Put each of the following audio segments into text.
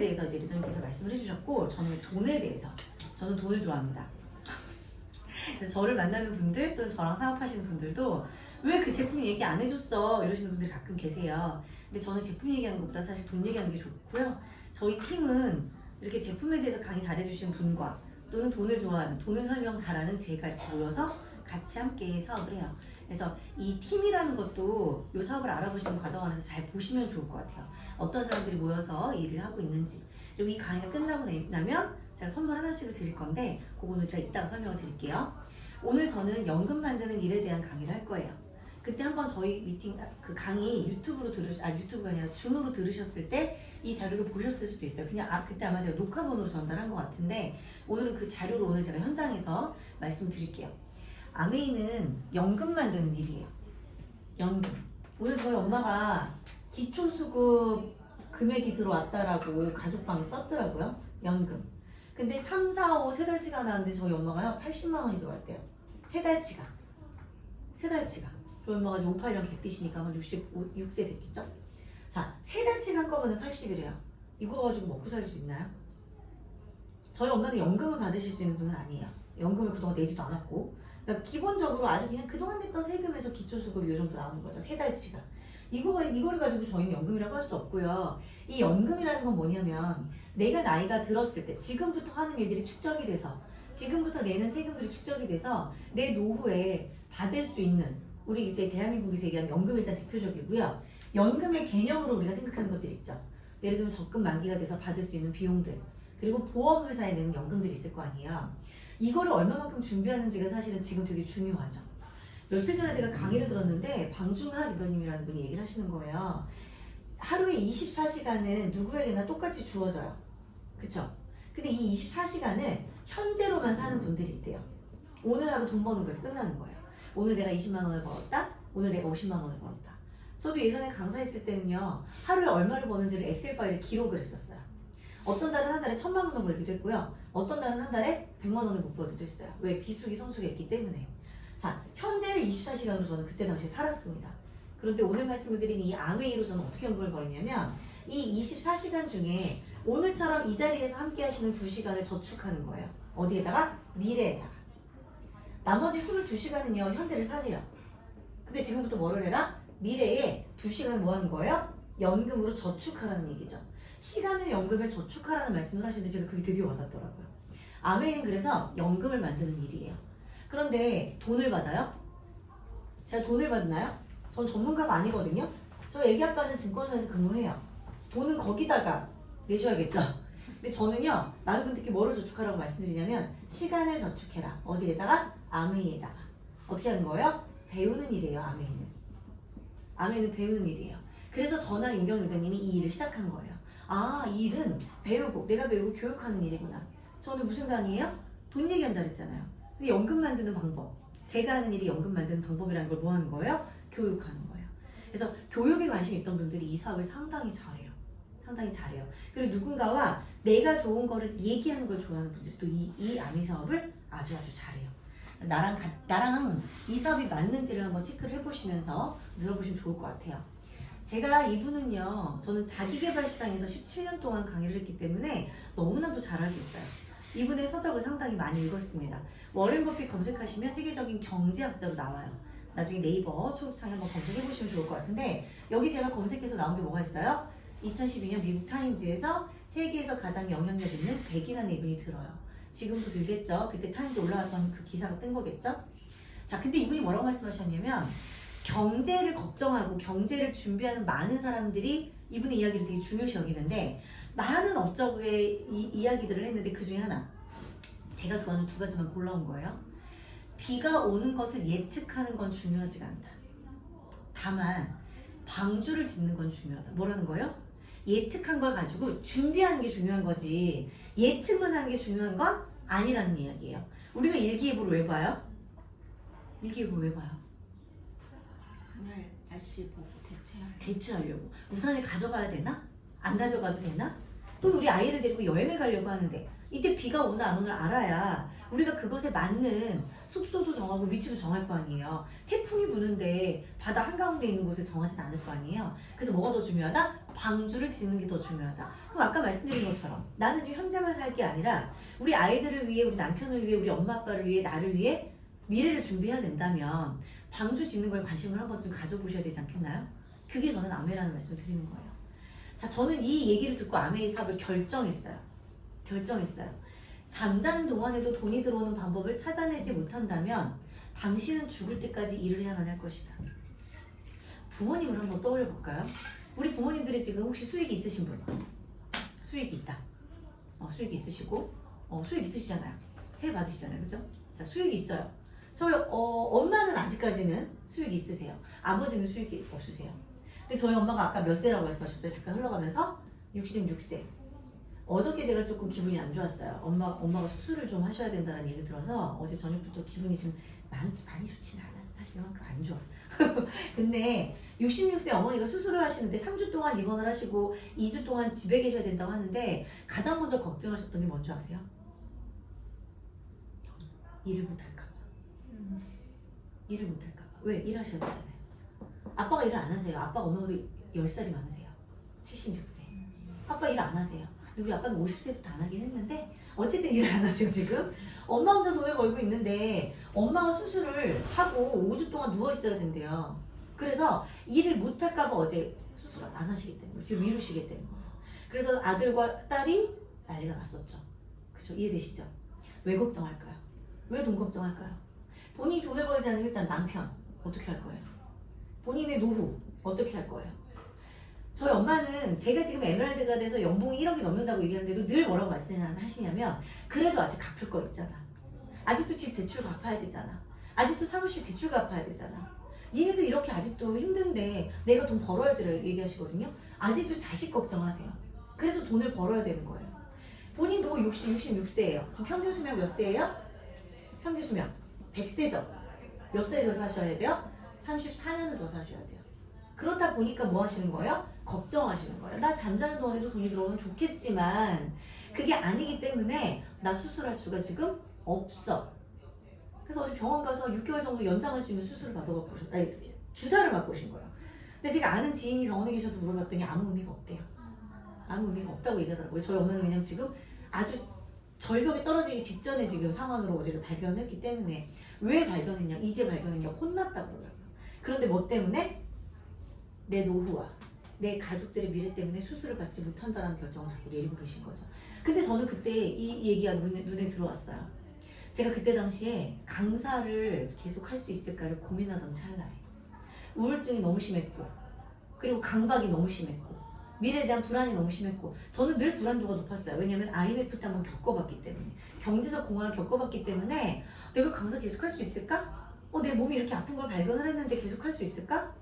대해서 이제 리더님께서 말씀을 해주셨고, 저는 돈을 좋아합니다. 그래서 저를 만나는 분들 또는 저랑 사업하시는 분들도 왜 그 제품 얘기 안 해줬어 이러시는 분들이 가끔 계세요. 근데 저는 제품 얘기하는 것보다 사실 돈 얘기하는 게 좋고요. 저희 팀은 이렇게 제품에 대해서 강의 잘해주시는 분과 또는 돈을 좋아하는, 돈을 설명 잘하는 제가 이렇게 모여서 같이 함께 사업을 해요. 그래서 이 팀이라는 것도 이 사업을 알아보시는 과정 안에서 잘 보시면 좋을 것 같아요. 어떤 사람들이 모여서 일을 하고 있는지. 그리고 이 강의가 끝나고 나면 제가 선물 하나씩을 드릴 건데 그거는 제가 이따가 설명을 드릴게요. 오늘 저는 연금 만드는 일에 대한 강의를 할 거예요. 그때 한번 저희 미팅 그 강의 유튜브가 아니라 줌으로 들으셨을 때 이 자료를 보셨을 수도 있어요. 그냥 그때 아마 제가 녹화본으로 전달한 것 같은데 오늘은 그 자료를 오늘 제가 현장에서 말씀드릴게요. 아메이는 연금 만드는 일이에요. 연금. 오늘 저희 엄마가 기초수급 금액이 들어왔다라고 가족방에 썼더라고요. 연금. 근데 3, 4, 5 세 달치가 나왔는데 저희 엄마가요 80만 원이 들어왔대요. 세 달치가. 저희 엄마가 지금 58년 객띠시니까 아마 66세 됐겠죠? 자, 세 달치가 한꺼번에 80이래요. 이거 가지고 먹고 살 수 있나요? 저희 엄마는 연금을 받으실 수 있는 분은 아니에요. 연금을 그동안 내지도 않았고. 그러니까 기본적으로 아주 그냥 그동안 냈던 세금에서 기초수급이 요 정도 나오는 거죠. 세 달치가. 이거를 가지고 저희는 연금이라고 할 수 없고요. 이 연금이라는 건 뭐냐면 내가 나이가 들었을 때 지금부터 하는 일들이 축적이 돼서 지금부터 내는 세금들이 축적이 돼서 내 노후에 받을 수 있는 우리 이제 대한민국에서 얘기하는 연금이 일단 대표적이고요. 연금의 개념으로 우리가 생각하는 것들이 있죠. 예를 들면 적금 만기가 돼서 받을 수 있는 비용들 그리고 보험회사에 내는 연금들이 있을 거 아니에요. 이거를 얼마만큼 준비하는지가 사실은 지금 되게 중요하죠. 며칠 전에 제가 강의를 들었는데 방중하 리더님이라는 분이 얘기를 하시는 거예요. 하루에 24시간은 누구에게나 똑같이 주어져요. 그쵸? 근데 이 24시간을 현재로만 사는 분들이 있대요. 오늘 하루 돈 버는 거에서 끝나는 거예요. 오늘 내가 20만 원을 벌었다? 오늘 내가 50만 원을 벌었다. 저도 예전에 강사했을 때는요. 하루에 얼마를 버는지를 엑셀 파일에 기록을 했었어요. 어떤 달은 한 달에 1,000만 원을 벌기도 했고요. 어떤 달은 한 달에 100만 원을 못 벌기도 했어요. 왜? 비수기, 성수기 했기 때문에. 자, 현재를 24시간으로 저는 그때 당시에 살았습니다. 그런데 오늘 말씀을 드린 이 아메이로 저는 어떻게 연금을 벌였냐면 이 24시간 중에 오늘처럼 이 자리에서 함께 하시는 2시간을 저축하는 거예요. 어디에다가? 미래에다가. 나머지 22시간은요, 현재를 사세요. 근데 지금부터 뭐를 해라? 미래에 2시간 뭐 하는 거예요? 연금으로 저축하라는 얘기죠. 시간을 연금에 저축하라는 말씀을 하시는데 제가 그게 되게 와닿더라고요. 아메이는 그래서 연금을 만드는 일이에요. 그런데 돈을 받아요? 제가 돈을 받나요? 전 전문가가 아니거든요. 저 애기 아빠는 증권사에서 근무해요. 돈은 거기다가 내셔야겠죠. 근데 저는요, 많은 분들께 뭐를 저축하라고 말씀드리냐면 시간을 저축해라. 어디에다가? 아메이에다가. 어떻게 하는 거예요? 배우는 일이에요. 아메이는 배우는 일이에요. 그래서 저나 윤경 리더님이 이 일을 시작한 거예요. 아, 이 일은 내가 배우고 교육하는 일이구나. 저는 무슨 강의예요? 돈 얘기한다 그랬잖아요. 근데 연금 만드는 방법, 제가 하는 일이 연금 만드는 방법이라는 걸 뭐 하는 거예요? 교육하는 거예요. 그래서 교육에 관심 있던 분들이 이 사업을 상당히 잘해요. 그리고 누군가와 내가 좋은 거를 얘기하는 걸 좋아하는 분들이 또 이 아메이 사업을 아주 잘해요. 나랑 이 사업이 맞는지를 한번 체크를 해보시면서 들어보시면 좋을 것 같아요. 제가 이분은요, 저는 자기계발 시장에서 17년 동안 강의를 했기 때문에 너무나도 잘 알고 있어요. 이분의 서적을 상당히 많이 읽었습니다. 워렌 버핏 검색하시면 세계적인 경제학자로 나와요. 나중에 네이버 초록창에 한번 검색해보시면 좋을 것 같은데 여기 제가 검색해서 나온 게 뭐가 있어요? 2012년 미국 타임즈에서 세계에서 가장 영향력 있는 100인 안에 이분이 들어요. 지금도 들겠죠? 그때 타임즈 올라왔던 그 기사가 뜬 거겠죠? 자, 근데 이분이 뭐라고 말씀하셨냐면 경제를 걱정하고 경제를 준비하는 많은 사람들이 이분의 이야기를 되게 중요시 여기는데 많은 업적의 이야기들을 했는데 그 중에 하나 제가 좋아하는 2가지만 골라온 거예요. 비가 오는 것을 예측하는 건 중요하지가 않다. 다만 방주를 짓는 건 중요하다. 뭐라는 거예요? 예측한 걸 가지고 준비하는 게 중요한 거지 예측만 하는 게 중요한 건 아니라는 이야기예요. 우리가 일기예보를 왜 봐요? 그날 날씨 보고 대체하려고. 우산을 가져가야 되나? 안 가져가도 되나? 또 우리 아이를 데리고 여행을 가려고 하는데 이때 비가 오나 안 오나 알아야 우리가 그것에 맞는 숙소도 정하고 위치도 정할 거 아니에요. 태풍이 부는데 바다 한가운데 있는 곳을 정하진 않을 거 아니에요. 그래서 뭐가 더 중요하다? 방주를 짓는 게 더 중요하다. 그럼 아까 말씀드린 것처럼 나는 지금 현재만 살 게 아니라 우리 아이들을 위해, 우리 남편을 위해, 우리 엄마 아빠를 위해, 나를 위해 미래를 준비해야 된다면 방주 짓는 거에 관심을 한 번쯤 가져보셔야 되지 않겠나요? 그게 저는 아메라는 말씀을 드리는 거예요. 자, 저는 이 얘기를 듣고 아메이 사업을 결정했어요. 잠자는 동안에도 돈이 들어오는 방법을 찾아내지 못한다면 당신은 죽을 때까지 일을 해야만 할 것이다. 부모님을 한번 떠올려 볼까요? 우리 부모님들이 지금 혹시 수익이 있으신 분? 수익이 있다. 수익이 있으시고, 수익 있으시잖아요. 세금 받으시잖아요. 그죠? 자, 수익이 있어요. 저희 엄마는 아직까지는 수익이 있으세요. 아버지는 수익이 없으세요. 근데 저희 엄마가 아까 몇 세라고 말씀하셨어요? 잠깐 흘러가면서 66세. 어저께 제가 조금 기분이 안 좋았어요. 엄마가 수술을 좀 하셔야 된다는 얘기를 들어서 어제 저녁부터 기분이 지금 많이 좋진 않아. 사실 이만큼 안 좋아. 근데 66세 어머니가 수술을 하시는데 3주 동안 입원을 하시고 2주 동안 집에 계셔야 된다고 하는데 가장 먼저 걱정하셨던 게 뭔지 아세요? 일을 못할까 봐. 일을 못할까 봐. 왜? 일하셔야 되잖아요. 아빠가 일을 안 하세요. 아빠가 엄마보다 10살이 많으세요. 76세. 아빠 일 안 하세요. 근데 우리 아빠는 50세부터 안 하긴 했는데 어쨌든 일을 안 하세요 지금. 엄마 혼자 돈을 벌고 있는데 엄마가 수술을 하고 5주 동안 누워 있어야 된대요. 그래서 일을 못할까봐 어제 수술을 안 하시겠다는 거예요. 지금 미루시겠다는 거예요. 그래서 아들과 딸이 난리가 났었죠. 그쵸? 이해되시죠? 왜 걱정할까요? 왜 돈 걱정할까요? 본인이 돈을 벌지 않으면 일단 남편 어떻게 할 거예요? 본인의 노후 어떻게 할 거예요? 저희 엄마는 제가 지금 에메랄드가 돼서 연봉이 1억이 넘는다고 얘기하는데도 늘 뭐라고 말씀하시냐면 그래도 아직 갚을 거 있잖아. 아직도 집 대출 갚아야 되잖아. 아직도 사무실 대출 갚아야 되잖아. 니네도 이렇게 아직도 힘든데 내가 돈 벌어야지 얘기하시거든요. 아직도 자식 걱정하세요. 그래서 돈을 벌어야 되는 거예요. 본인도 66세예요. 지금 평균 수명 몇 세예요? 평균 수명 100세죠. 몇 세에 더 사셔야 돼요? 34년을 더 사셔야 돼요. 그렇다 보니까 뭐 하시는 거예요? 걱정하시는 거예요. 나 잠자는 동안에도 돈이 들어오면 좋겠지만 그게 아니기 때문에 나 수술할 수가 지금 없어. 그래서 어제 병원 가서 6개월 정도 연장할 수 있는 수술을 받아갖고 주사를 맞고 오신 거예요. 근데 제가 아는 지인이 병원에 계셔서 물어봤더니 아무 의미가 없대요. 아무 의미가 없다고 얘기하더라고요. 저희 엄마는 왜냐면 지금 아주 절벽에 떨어지기 직전에 지금 상황으로 어제를 발견했기 때문에 왜 발견했냐, 이제 발견했냐 혼났다고 그러더라고요. 그런데 뭐 때문에? 내 노후와 내 가족들의 미래 때문에 수술을 받지 못한다는 결정을 자꾸 내리고 계신 거죠. 근데 저는 그때 이 얘기가 눈에 들어왔어요. 제가 그때 당시에 강사를 계속 할 수 있을까를 고민하던 찰나에 우울증이 너무 심했고 그리고 강박이 너무 심했고 미래에 대한 불안이 너무 심했고 저는 늘 불안도가 높았어요. 왜냐면 IMF 때 한번 겪어봤기 때문에 경제적 공황을 겪어봤기 때문에 내가 강사 계속 할 수 있을까? 내 몸이 이렇게 아픈 걸 발견을 했는데 계속 할 수 있을까?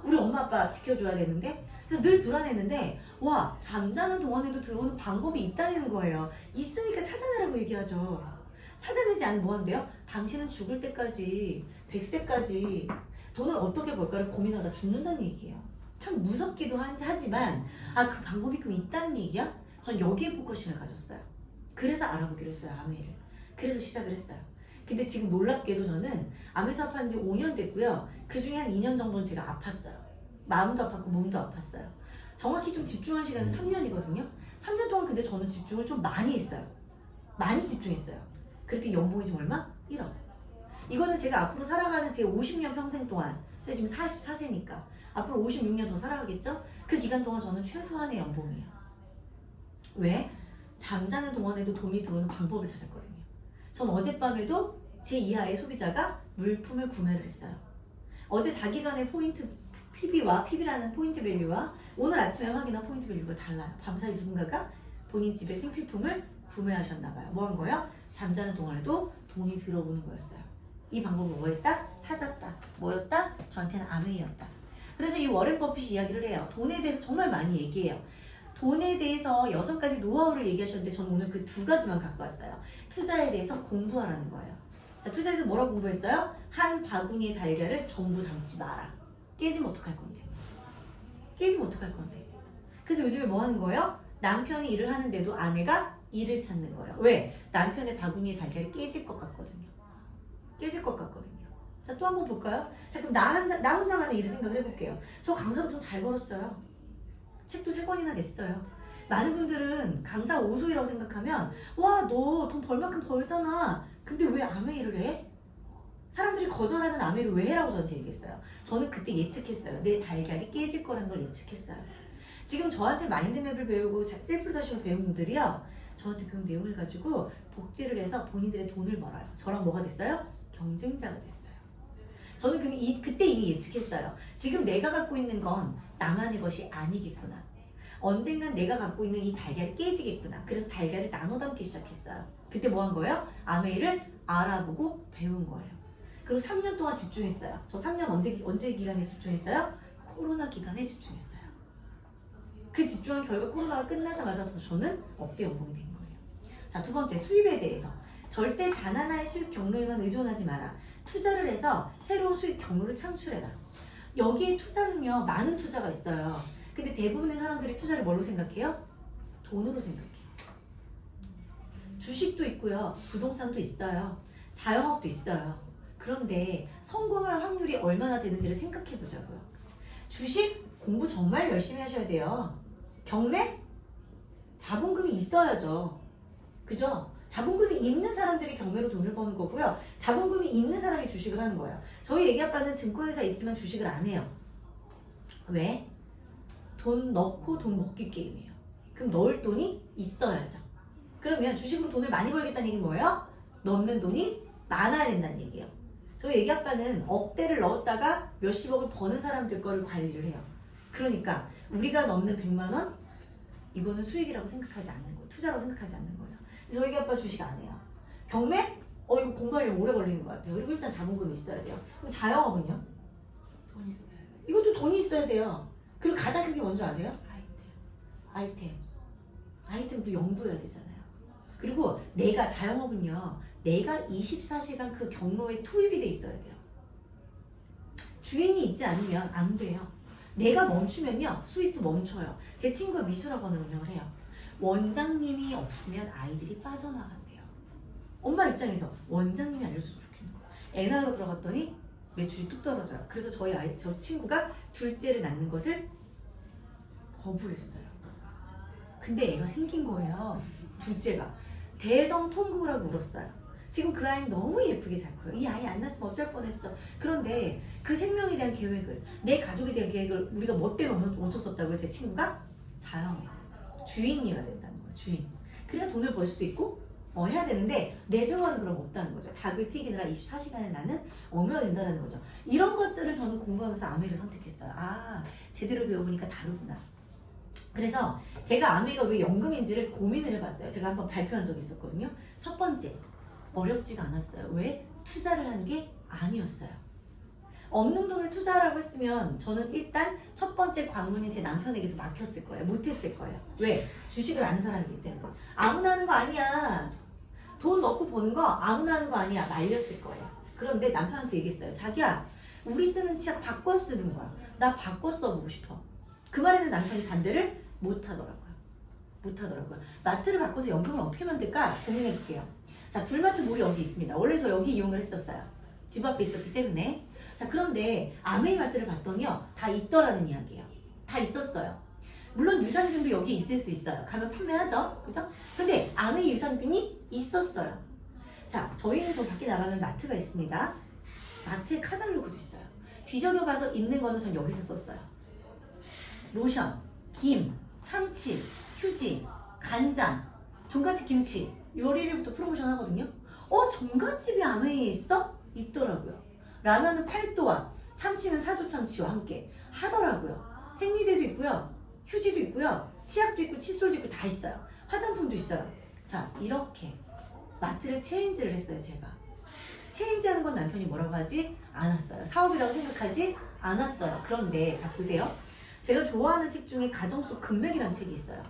우리 엄마 아빠 지켜줘야 되는데 그래서 늘 불안했는데 와 잠자는 동안에도 들어오는 방법이 있다는 거예요. 있으니까 찾아내라고 얘기하죠. 찾아내지 않으면 뭐 한대요? 당신은 죽을 때까지 100세까지 돈을 어떻게 벌까를 고민하다 죽는다는 얘기예요. 참 무섭기도 하지만 그 방법이 그럼 있다는 얘기야? 전 여기에 포커싱을 가졌어요. 그래서 알아보기로 했어요. 아메를. 그래서 시작을 했어요. 근데 지금 놀랍게도 저는 암을 사업한 지 5년 됐고요. 그 중에 한 2년 정도는 제가 아팠어요. 마음도 아팠고 몸도 아팠어요. 정확히 좀 집중한 시간은 3년이거든요. 3년 동안 근데 저는 집중을 좀 많이 했어요. 많이 집중했어요. 그랬더니 연봉이 지금 얼마? 1억. 이거는 제가 앞으로 살아가는 제 50년 평생 동안 제가 지금 44세니까 앞으로 56년 더 살아가겠죠? 그 기간 동안 저는 최소한의 연봉이에요. 왜? 잠자는 동안에도 돈이 들어오는 방법을 찾았거든요. 전 어젯밤에도 제 이하의 소비자가 물품을 구매를 했어요. 어제 자기 전에 포인트 PB와 PB라는 포인트 밸류와 오늘 아침에 확인한 포인트 밸류가 달라요. 밤사이 누군가가 본인 집에 생필품을 구매하셨나봐요. 뭐 한 거예요? 잠자는 동안에도 돈이 들어오는 거였어요. 이 방법을 뭐였다? 찾았다. 뭐였다? 저한테는 아메이였다. 그래서 이 워렌 버핏이 이야기를 해요. 돈에 대해서 정말 많이 얘기해요. 돈에 대해서 6가지 노하우를 얘기하셨는데 저는 오늘 그 2가지만 갖고 왔어요. 투자에 대해서 공부하라는 거예요. 자, 투자에서 뭐라고 공부했어요? 한 바구니의 달걀을 전부 담지 마라. 깨지면 어떡할 건데? 깨지면 어떡할 건데? 그래서 요즘에 뭐 하는 거예요? 남편이 일을 하는데도 아내가 일을 찾는 거예요. 왜? 남편의 바구니의 달걀이 깨질 것 같거든요. 깨질 것 같거든요. 자, 또 한번 볼까요? 자, 그럼 나 혼자만의 일을 생각을 해볼게요. 저 강사로 돈 잘 벌었어요. 책도 3권이나 냈어요. 많은 분들은 강사 오소이라고 생각하면 와, 너 돈 벌 만큼 벌잖아. 근데 왜 아메이를 해? 사람들이 거절하는 아메이를 왜 해라고 저한테 얘기했어요. 저는 그때 예측했어요. 내 달걀이 깨질 거라는 걸 예측했어요. 지금 저한테 마인드맵을 배우고 셀프 리더십을 배운 분들이요, 저한테 배운 내용을 가지고 복제를 해서 본인들의 돈을 벌어요. 저랑 뭐가 됐어요? 경쟁자가 됐어요. 저는 그때 이미 예측했어요. 지금 내가 갖고 있는 건 나만의 것이 아니겠구나. 언젠간 내가 갖고 있는 이 달걀이 깨지겠구나. 그래서 달걀을 나눠 담기 시작했어요. 그때 뭐 한 거예요? 아메이를 알아보고 배운 거예요. 그리고 3년 동안 집중했어요. 저 3년 언제 기간에 집중했어요? 코로나 기간에 집중했어요. 그 집중한 결과 코로나가 끝나자마자 저는 억대 연봉이 된 거예요. 자, 2번째, 수입에 대해서. 절대 단 하나의 수입 경로에만 의존하지 마라. 투자를 해서 새로운 수입 경로를 창출해라. 여기에 투자는요, 많은 투자가 있어요. 근데 대부분의 사람들이 투자를 뭘로 생각해요? 돈으로 생각해요. 주식도 있고요, 부동산도 있어요, 자영업도 있어요. 그런데 성공할 확률이 얼마나 되는지를 생각해 보자고요. 주식 공부 정말 열심히 하셔야 돼요. 경매? 자본금이 있어야죠. 그죠? 자본금이 있는 사람들이 경매로 돈을 버는 거고요. 자본금이 있는 사람이 주식을 하는 거예요. 저희 애기 아빠는 증권회사 있지만 주식을 안 해요. 왜? 돈 넣고 돈 먹기 게임이에요. 그럼 넣을 돈이 있어야죠. 그러면 주식으로 돈을 많이 벌겠다는 얘기는 뭐예요? 넣는 돈이 많아야 된다는 얘기예요. 저희 애기 아빠는 억대를 넣었다가 몇십억을 버는 사람들 거를 관리를 해요. 그러니까 우리가 넣는 100만 원, 이거는 수익이라고 생각하지 않는 거예요. 투자라고 생각하지 않는 거예요. 저희 애기 아빠 주식 안 해요. 경매? 이거 공부하려면 오래 걸리는 것 같아요. 그리고 일단 자본금이 있어야 돼요. 그럼 자영업은요? 돈이 있어요. 이것도 돈이 있어야 돼요. 그리고 가장 큰 게 뭔지 아세요? 아이템. 아이템도 연구해야 되잖아요. 그리고 자영업은요, 내가 24시간 그 경로에 투입이 돼 있어야 돼요. 주인이 있지 않으면 안 돼요. 내가 멈추면요, 수입도 멈춰요. 제 친구가 미술학원을 운영을 해요. 원장님이 없으면 아이들이 빠져나간대요. 엄마 입장에서 원장님이 알려줬으면 좋겠는 거예요. 애 낳으러 들어갔더니 매출이 뚝 떨어져요. 그래서 저 친구가 둘째를 낳는 것을 거부했어요. 근데 애가 생긴 거예요. 둘째가. 대성통곡을 하고 울었어요. 지금 그 아이는 너무 예쁘게 잘 커요. 이 아이 안 낳았으면 어쩔 뻔했어. 그런데 그 생명에 대한 계획을, 내 가족에 대한 계획을 우리가 뭐 때문에 멈췄었다고요? 제 친구가 자영업, 주인이어야 된다는 거예요. 주인. 그래야 돈을 벌 수도 있고 해야 되는데 내 생활은 그럼 없다는 거죠. 닭을 튀기느라 24시간을 나는 어며야 된다는 거죠. 이런 것들을 저는 공부하면서 아메이를 선택했어요. 아, 제대로 배워보니까 다르구나. 그래서 제가 아메이가 왜 연금인지를 고민을 해봤어요. 제가 한번 발표한 적이 있었거든요. 첫 번째, 어렵지가 않았어요. 왜? 투자를 하는 게 아니었어요. 없는 돈을 투자하라고 했으면 저는 일단 첫 번째 관문인 제 남편에게서 막혔을 거예요. 못했을 거예요. 왜? 주식을 아는 사람이기 때문에. 아무나 하는 거 아니야. 돈 넣고 버는 거 아무나 하는 거 아니야. 말렸을 거예요. 그런데 남편한테 얘기했어요. 자기야, 우리 쓰는 치약 바꿔 쓰는 거야. 나 바꿔 써보고 싶어. 그 말에는 남편이 반대를 못하더라고요. 마트를 바꿔서 연금을 어떻게 만들까 고민해볼게요. 자, 둘마트 몰이 여기 있습니다. 원래 저 여기 이용을 했었어요. 집 앞에 있었기 때문에. 자, 그런데 아메이 마트를 봤더니요, 다 있더라는 이야기예요. 다 있었어요. 물론 유산균도 여기 있을 수 있어요. 가면 판매하죠. 그죠? 근데 아메이 유산균이 있었어요. 자, 저희는 저 밖에 나가면 마트가 있습니다. 마트에 카탈로그도 있어요. 뒤적여봐서 있는 거는 전 여기서 썼어요. 로션, 김, 참치, 휴지, 간장, 종갓집 김치, 요리를부터 프로모션 하거든요. 종갓집이 아메이에 있어? 있더라고요. 라면은 팔도와 참치는 사조 참치와 함께 하더라고요. 생리대도 있고요, 휴지도 있고요, 치약도 있고 칫솔도 있고 다 있어요. 화장품도 있어요. 자, 이렇게 마트를 체인지를 했어요. 제가 체인지하는 건 남편이 뭐라고 하지 않았어요. 사업이라고 생각하지 않았어요. 그런데 자, 보세요. 제가 좋아하는 책 중에 가정 속 금맥이라는 책이 있어요.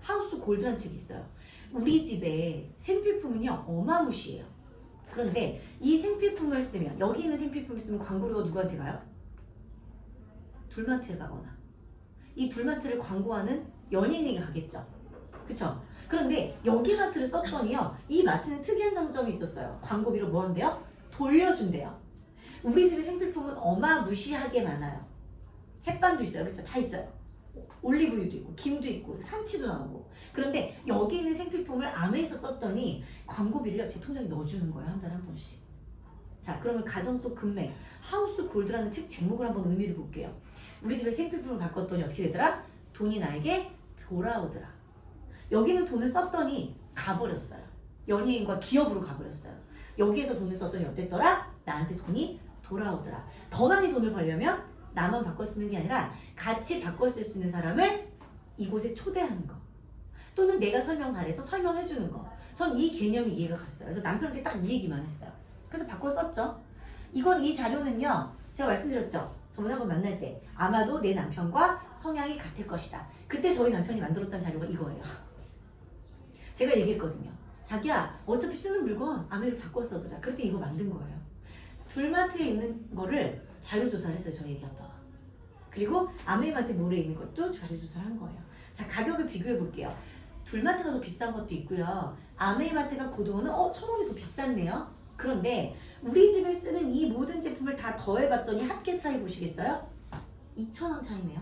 하우스 골드라는 책이 있어요. 우리 집에 생필품은요, 어마무시해요. 그런데 이 생필품을 쓰면, 여기 있는 생필품을 쓰면 광고료가 누구한테 가요? 둘마트에 가거나 이 둘마트를 광고하는 연예인에게 가겠죠. 그쵸? 그런데 여기 마트를 썼더니요, 이 마트는 특이한 장점이 있었어요. 광고비로 뭐 한대요? 돌려준대요. 우리 집의 생필품은 어마무시하게 많아요. 햇반도 있어요. 그쵸? 다 있어요. 올리브유도 있고 김도 있고 참치도 나오고. 그런데 여기 있는 생필품을 아메에서 썼더니 광고비를 제 통장에 넣어주는 거예요. 한 달에 한 번씩. 자, 그러면 가정 속 금맥 하우스 골드라는 책 제목을 한번 의미를 볼게요. 우리 집에 생필품을 바꿨더니 어떻게 되더라? 돈이 나에게 돌아오더라. 여기는 돈을 썼더니 가버렸어요. 연예인과 기업으로 가버렸어요. 여기에서 돈을 썼더니 어땠더라? 나한테 돈이 돌아오더라. 더 많이 돈을 벌려면 나만 바꿔 쓰는 게 아니라 같이 바꿔 쓸 수 있는 사람을 이곳에 초대하는 거. 또는 내가 설명 잘해서 설명해 주는 거. 전 이 개념이 이해가 갔어요. 그래서 남편한테 딱 이 얘기만 했어요. 그래서 바꿔 썼죠. 이 자료는요. 제가 말씀드렸죠. 저번에 한번 만날 때 아마도 내 남편과 성향이 같을 것이다. 그때 저희 남편이 만들었던 자료가 이거예요. 제가 얘기했거든요. 자기야, 어차피 쓰는 물건 아메를 바꿔 써보자. 그때 이거 만든 거예요. 둘마트에 있는 거를 자료조사를 했어요. 저희 애기 아빠가. 그리고 아메이마트 몰에 있는 것도 자료조사를 한 거예요. 자, 가격을 비교해 볼게요. 둘마트가 더 비싼 것도 있고요. 아메이마트가 고등어는 1,000원이 더 비쌌네요. 그런데 우리 집에 쓰는 이 모든 제품을 다 더해봤더니 합계 차이 보시겠어요? 2,000원 차이네요.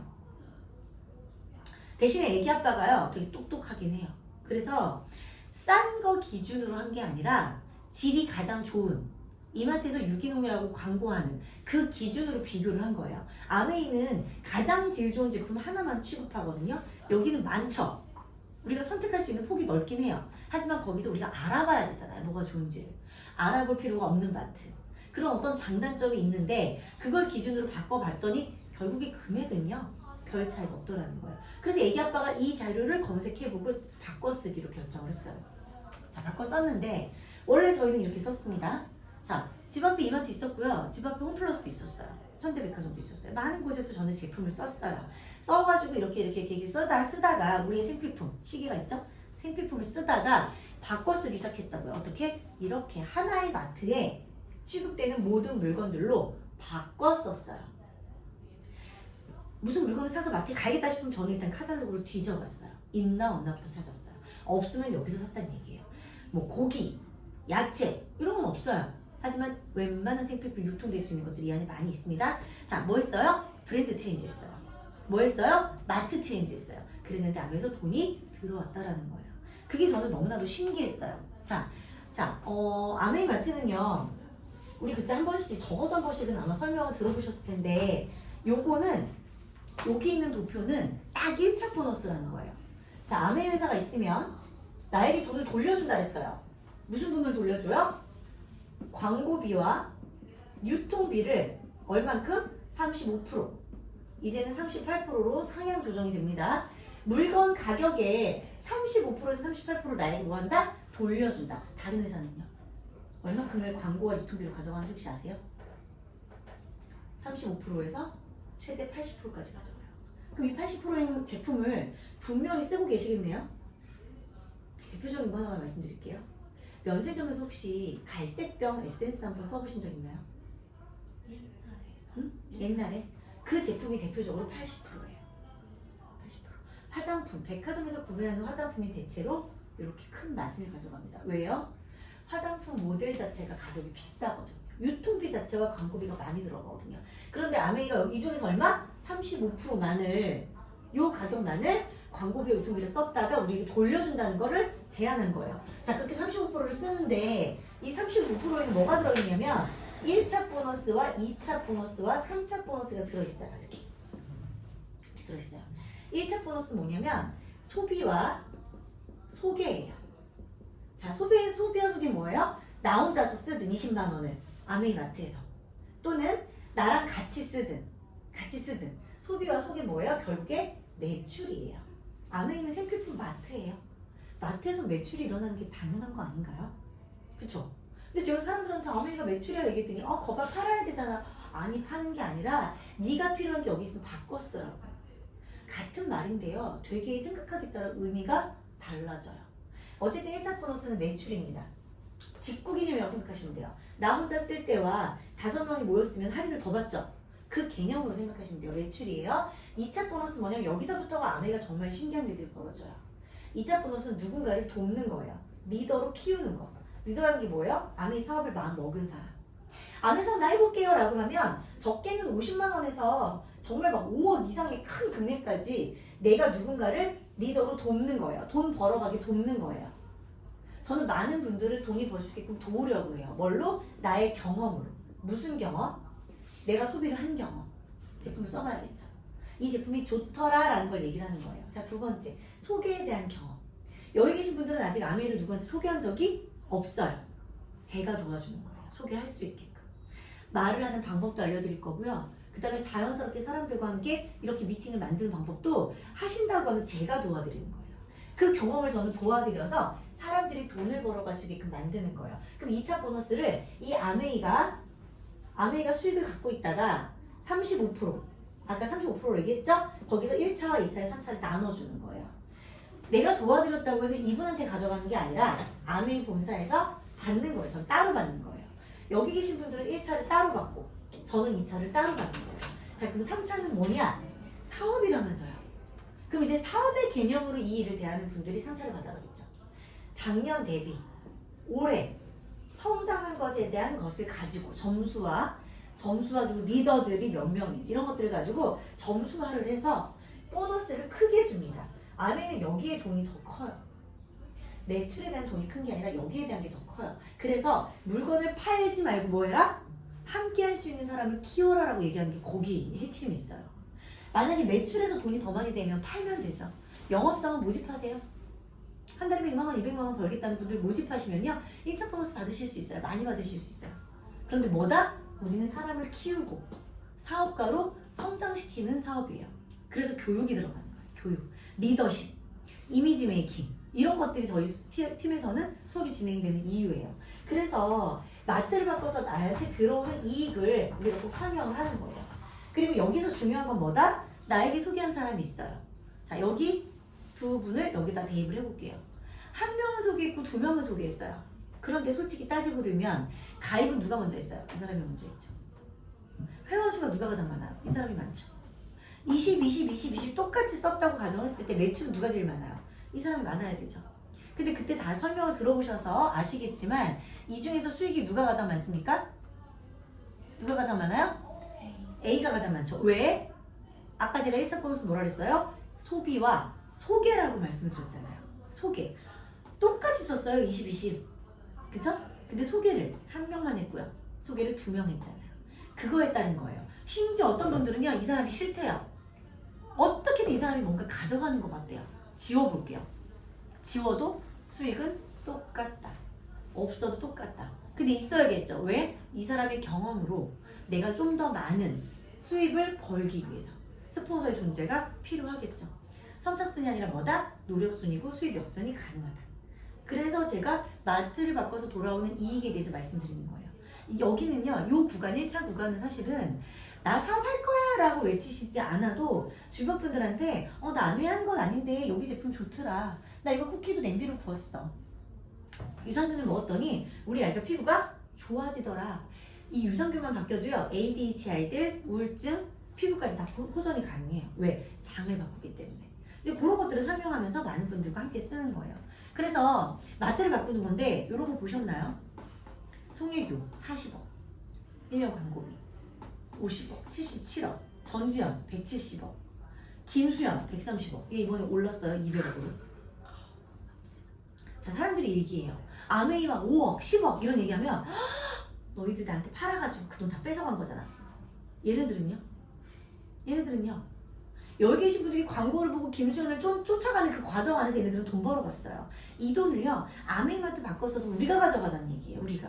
대신에 애기 아빠가요 되게 똑똑하긴 해요. 그래서 싼 거 기준으로 한 게 아니라 질이 가장 좋은 이마트에서 유기농이라고 광고하는 그 기준으로 비교를 한 거예요. 아메이는 가장 질 좋은 제품 하나만 취급하거든요. 여기는 많죠. 우리가 선택할 수 있는 폭이 넓긴 해요. 하지만 거기서 우리가 알아봐야 되잖아요. 뭐가 좋은지를. 알아볼 필요가 없는 마트. 그런 어떤 장단점이 있는데 그걸 기준으로 바꿔봤더니 결국에 금액은요. 별 차이가 없더라는 거예요. 그래서 애기 아빠가 이 자료를 검색해보고 바꿔 쓰기로 결정을 했어요. 자, 바꿔 썼는데 원래 저희는 이렇게 썼습니다. 자, 집 앞에 이마트 있었고요. 집 앞에 홈플러스도 있었어요. 현대백화점도 있었어요. 많은 곳에서 저는 제품을 썼어요. 써가지고 이렇게 쓰다가 우리의 생필품, 시계가 있죠? 생필품을 쓰다가 바꿔 쓰기 시작했다고요. 어떻게? 이렇게 하나의 마트에 취급되는 모든 물건들로 바꿔 썼어요. 무슨 물건을 사서 마트에 가야겠다 싶으면 저는 일단 카탈로그를 뒤져봤어요. 있나 없나부터 찾았어요. 없으면 여기서 샀다는 얘기예요. 뭐 고기, 야채 이런 건 없어요. 하지만 웬만한 생필품 유통될 수 있는 것들이 이 안에 많이 있습니다. 자, 뭐 했어요? 브랜드 체인지 했어요. 뭐 했어요? 마트 체인지 했어요. 그랬는데 안에서 돈이 들어왔다라는 거예요. 그게 저는 너무나도 신기했어요. 자, 아메이 마트는요. 우리 그때 한 번씩, 적어도 한 번씩은 아마 설명을 들어보셨을 텐데 요거는 여기 있는 도표는 딱 1차 보너스라는 거예요. 자, 아메이 회사가 있으면 나에게 돈을 돌려준다 했어요. 무슨 돈을 돌려줘요? 광고비와 유통비를 얼만큼? 35%. 이제는 38%로 상향 조정이 됩니다. 물건 가격에 35%에서 38%를 나에게 뭐 한다? 돌려준다. 다른 회사는요? 얼마큼을 광고와 유통비로 가져가는지 혹시 아세요? 35%에서 최대 80%까지 가져가요. 그럼 이 80%인 제품을 분명히 쓰고 계시겠네요? 대표적인 거 하나만 말씀드릴게요. 면세점에서 혹시 갈색병 에센스 한번 써보신 적 있나요? 옛날에. 응? 옛날에? 그 제품이 대표적으로 80%예요. 80%. 화장품, 백화점에서 구매하는 화장품이 대체로 이렇게 큰 마진을 가져갑니다. 왜요? 화장품 모델 자체가 가격이 비싸거든요. 유통비 자체와 광고비가 많이 들어가거든요. 그런데 아메이가 이 중에서 얼마? 35%만을 요 가격만을 광고비와 유통비를 썼다가 우리에게 돌려준다는 거를 제안한 거예요. 자, 그렇게 35%를 쓰는데 이 35%에는 뭐가 들어있냐면 1차 보너스와 2차 보너스와 3차 보너스가 들어있어요. 이렇게 들어있어요. 1차 보너스는 뭐냐면 소비와 소개예요. 자, 소비와 소개 뭐예요? 나 혼자서 쓰든 20만 원을 아메이 마트에서 또는 나랑 같이 쓰든 소비와 소개 뭐예요? 결국에 매출이에요. 아메이는 생필품 마트예요. 마트에서 매출이 일어나는 게 당연한 거 아닌가요? 그쵸? 근데 제가 사람들한테 아메이가 매출이라고 얘기했더니 거봐 팔아야 되잖아. 아니, 파는 게 아니라 네가 필요한 게 여기 있으면 바꿔 쓰라고. 같은 말인데요. 되게 생각하기에 따라 의미가 달라져요. 어쨌든 1차 보너스는 매출입니다. 직구 개념이라고 생각하시면 돼요. 나 혼자 쓸 때와 5명이 모였으면 할인을 더 받죠. 그 개념으로 생각하시면 돼요. 매출이에요. 2차 보너스는 뭐냐면 여기서부터가 아메이가 정말 신기한 일들이 벌어져요. 2차 보너스는 누군가를 돕는 거예요. 리더로 키우는 거. 리더라는 게 뭐예요? 아메이 사업을 마음 먹은 사람. 아메사업 나 해볼게요 라고 하면 적게는 50만 원에서 정말 막 5억 이상의 큰 금액까지 내가 누군가를 리더로 돕는 거예요. 돈 벌어가게 돕는 거예요. 저는 많은 분들을 돈이 벌 수 있게끔 도우려고 해요. 뭘로? 나의 경험으로. 무슨 경험? 내가 소비를 한 경험. 제품을 써봐야겠죠. 이 제품이 좋더라라는 걸 얘기를 하는 거예요. 자, 두 번째, 소개에 대한 경험. 여기 계신 분들은 아직 아메이를 누구한테 소개한 적이 없어요. 제가 도와주는 거예요. 소개할 수 있게끔. 말을 하는 방법도 알려드릴 거고요. 그 다음에 자연스럽게 사람들과 함께 이렇게 미팅을 만드는 방법도 하신다고 하면 제가 도와드리는 거예요. 그 경험을 저는 도와드려서 사람들이 돈을 벌어갈 수 있게끔 만드는 거예요. 그럼 2차 보너스를 이 아메이가 수익을 갖고 있다가 35%, 아까 35% 얘기했죠? 거기서 1차와 2차에 3차를 나눠주는 거예요. 내가 도와드렸다고 해서 이분한테 가져가는 게 아니라 아메이 본사에서 받는 거예요. 저는 따로 받는 거예요. 여기 계신 분들은 1차를 따로 받고 저는 2차를 따로 받는 거예요. 자, 그럼 3차는 뭐냐? 사업이라면서요. 그럼 이제 사업의 개념으로 이 일을 대하는 분들이 3차를 받아가겠죠. 작년 대비 올해 성장한 것에 대한 것을 가지고 점수와 그리고 리더들이 몇 명인지 이런 것들을 가지고 점수화를 해서 보너스를 크게 줍니다. 아메이는 여기에 돈이 더 커요. 매출에 대한 돈이 큰 게 아니라 여기에 대한 게 더 커요. 그래서 물건을 팔지 말고 뭐 해라? 함께 할 수 있는 사람을 키워라라고 얘기하는 게 거기 핵심이 있어요. 만약에 매출에서 돈이 더 많이 되면 팔면 되죠. 영업사원 모집하세요. 한 달에 100만 원, 200만 원 벌겠다는 분들 모집하시면요. 1차 보너스 받으실 수 있어요. 많이 받으실 수 있어요. 그런데 뭐다? 우리는 사람을 키우고 사업가로 성장시키는 사업이에요. 그래서 교육이 들어가는 거예요. 교육, 리더십, 이미지 메이킹 이런 것들이 저희 팀에서는 수업이 진행이 되는 이유예요. 그래서 마트를 바꿔서 나한테 들어오는 이익을 우리가 꼭 설명을 하는 거예요. 그리고 여기서 중요한 건 뭐다? 나에게 소개한 사람이 있어요. 자, 여기 두 분을 여기다 대입을 해볼게요. 한 명을 소개했고 두 명을 소개했어요. 그런데 솔직히 따지고 들면 가입은 누가 먼저 했어요? 이 사람이 먼저 했죠. 회원 수가 누가 가장 많아요? 이 사람이 많죠. 20 똑같이 썼다고 가정했을 때 매출은 누가 제일 많아요? 이 사람이 많아야 되죠. 근데 그때 다 설명을 들어보셔서 아시겠지만 이 중에서 수익이 누가 가장 많습니까? 누가 가장 많아요? A가 가장 많죠. 왜? 아까 제가 1차 보너스 뭐라 그랬어요? 소비와 소개라고 말씀을 드렸잖아요. 소개. 똑같이 썼어요. 20. 그쵸? 근데 소개를 한 명만 했고요. 소개를 2명 했잖아요. 그거에 따른 거예요. 심지어 어떤 분들은요. 이 사람이 싫대요. 어떻게든 이 사람이 뭔가 가져가는 것 같대요. 지워볼게요. 지워도 수익은 똑같다. 없어도 똑같다. 근데 있어야겠죠. 왜? 이 사람의 경험으로 내가 좀 더 많은 수입을 벌기 위해서 스폰서의 존재가 필요하겠죠. 선착순이 아니라 뭐다? 노력순이고 수입 역전이 가능하다. 그래서 제가 마트를 바꿔서 돌아오는 이익에 대해서 말씀드리는 거예요. 여기는요. 이 구간 1차 구간은 사실은 나 사업할 거야 라고 외치시지 않아도 주변 분들한테 나 아메하는 건 아닌데 여기 제품 좋더라. 나 이거 쿠키도 냄비로 구웠어. 유산균을 먹었더니 우리 아이가 피부가 좋아지더라. 이 유산균만 바뀌어도요. ADHI들, 우울증, 피부까지 다 호전이 가능해요. 왜? 장을 바꾸기 때문에. 근데 그런 것들을 설명하면서 많은 분들과 함께 쓰는 거예요. 그래서 마트를 바꾸는 건데 이런 거 보셨나요? 송혜교 40억, 1년 광고비 50억, 77억, 전지현 170억, 김수현 130억. 이게 이번에 올랐어요. 200억으로. 자, 사람들이 얘기해요. 아메이 막 5억, 10억 이런 얘기하면 너희들 나한테 팔아가지고 그 돈 다 뺏어간 거잖아. 얘네들은요? 여기 계신 분들이 광고를 보고 김수현을 좀 쫓아가는 그 과정 안에서 얘네들은 돈 벌어갔어요. 이 돈을요. 아메이마트 바꿔서도 우리가 가져가자는 얘기예요. 우리가.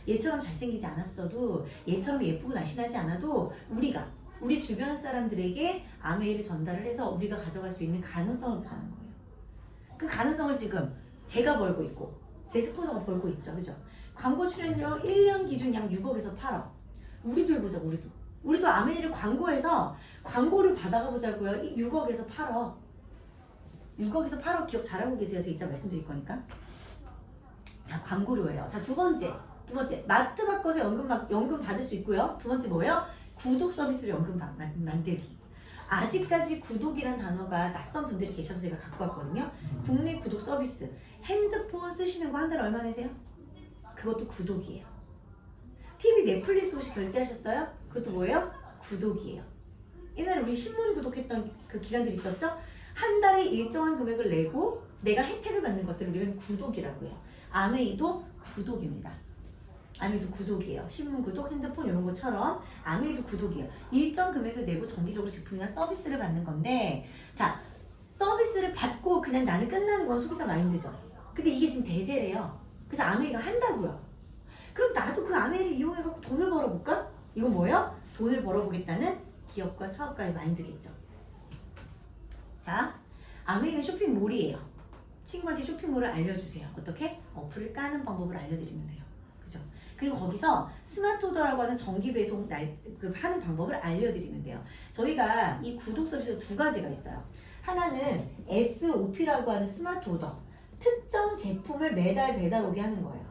얘처럼 잘생기지 않았어도 얘처럼 예쁘고 날씬하지 않아도 우리가 우리 주변 사람들에게 아메이를 전달을 해서 우리가 가져갈 수 있는 가능성을 보자는 거예요. 그 가능성을 지금 제가 벌고 있고 제 스폰서가 벌고 있죠. 그죠? 광고 출연료 1년 기준 약 6억에서 8억. 우리도 해보자. 우리도 아메이를 광고해서 광고를 받아가 보자고요. 6억에서 8억. 6억에서 8억 기억 잘하고 계세요. 제가 이따 말씀드릴 거니까. 자, 광고료예요. 자, 두 번째 마트 바꿔서 연금 받을 수 있고요. 두 번째 뭐예요? 구독 서비스로 연금 만들기. 아직까지 구독이란 단어가 낯선 분들이 계셔서 제가 갖고 왔거든요. 국내 구독 서비스. 핸드폰 쓰시는 거 한 달에 얼마 내세요? 그것도 구독이에요. TV 넷플릭스 혹시 결제하셨어요? 그것도 뭐예요? 구독이에요. 옛날에 우리 신문 구독했던 그 기간들이 있었죠? 한 달에 일정한 금액을 내고 내가 혜택을 받는 것들을 우리는 구독이라고 해요. 아메이도 구독입니다. 아메이도 구독이에요. 신문 구독, 핸드폰 이런 것처럼 아메이도 구독이에요. 일정 금액을 내고 정기적으로 제품이나 서비스를 받는 건데, 자, 서비스를 받고 그냥 나는 끝나는 건 소비자 마인드죠. 근데 이게 지금 대세래요. 그래서 아메이가 한다고요. 그럼 나도 그 아메이를 이용해갖고 돈을 벌어볼까? 이건 뭐예요? 돈을 벌어보겠다는 기업과 사업가의 마인드겠죠. 자, 아메이는 쇼핑몰이에요. 친구한테 쇼핑몰을 알려주세요. 어떻게? 어플을 까는 방법을 알려드리면 돼요. 그죠? 그리고 거기서 스마트 오더라고 하는 정기 배송 하는 방법을 알려드리면 돼요. 저희가 이 구독 서비스가 두 가지가 있어요. 하나는 SOP라고 하는 스마트 오더. 특정 제품을 매달 배달 오게 하는 거예요.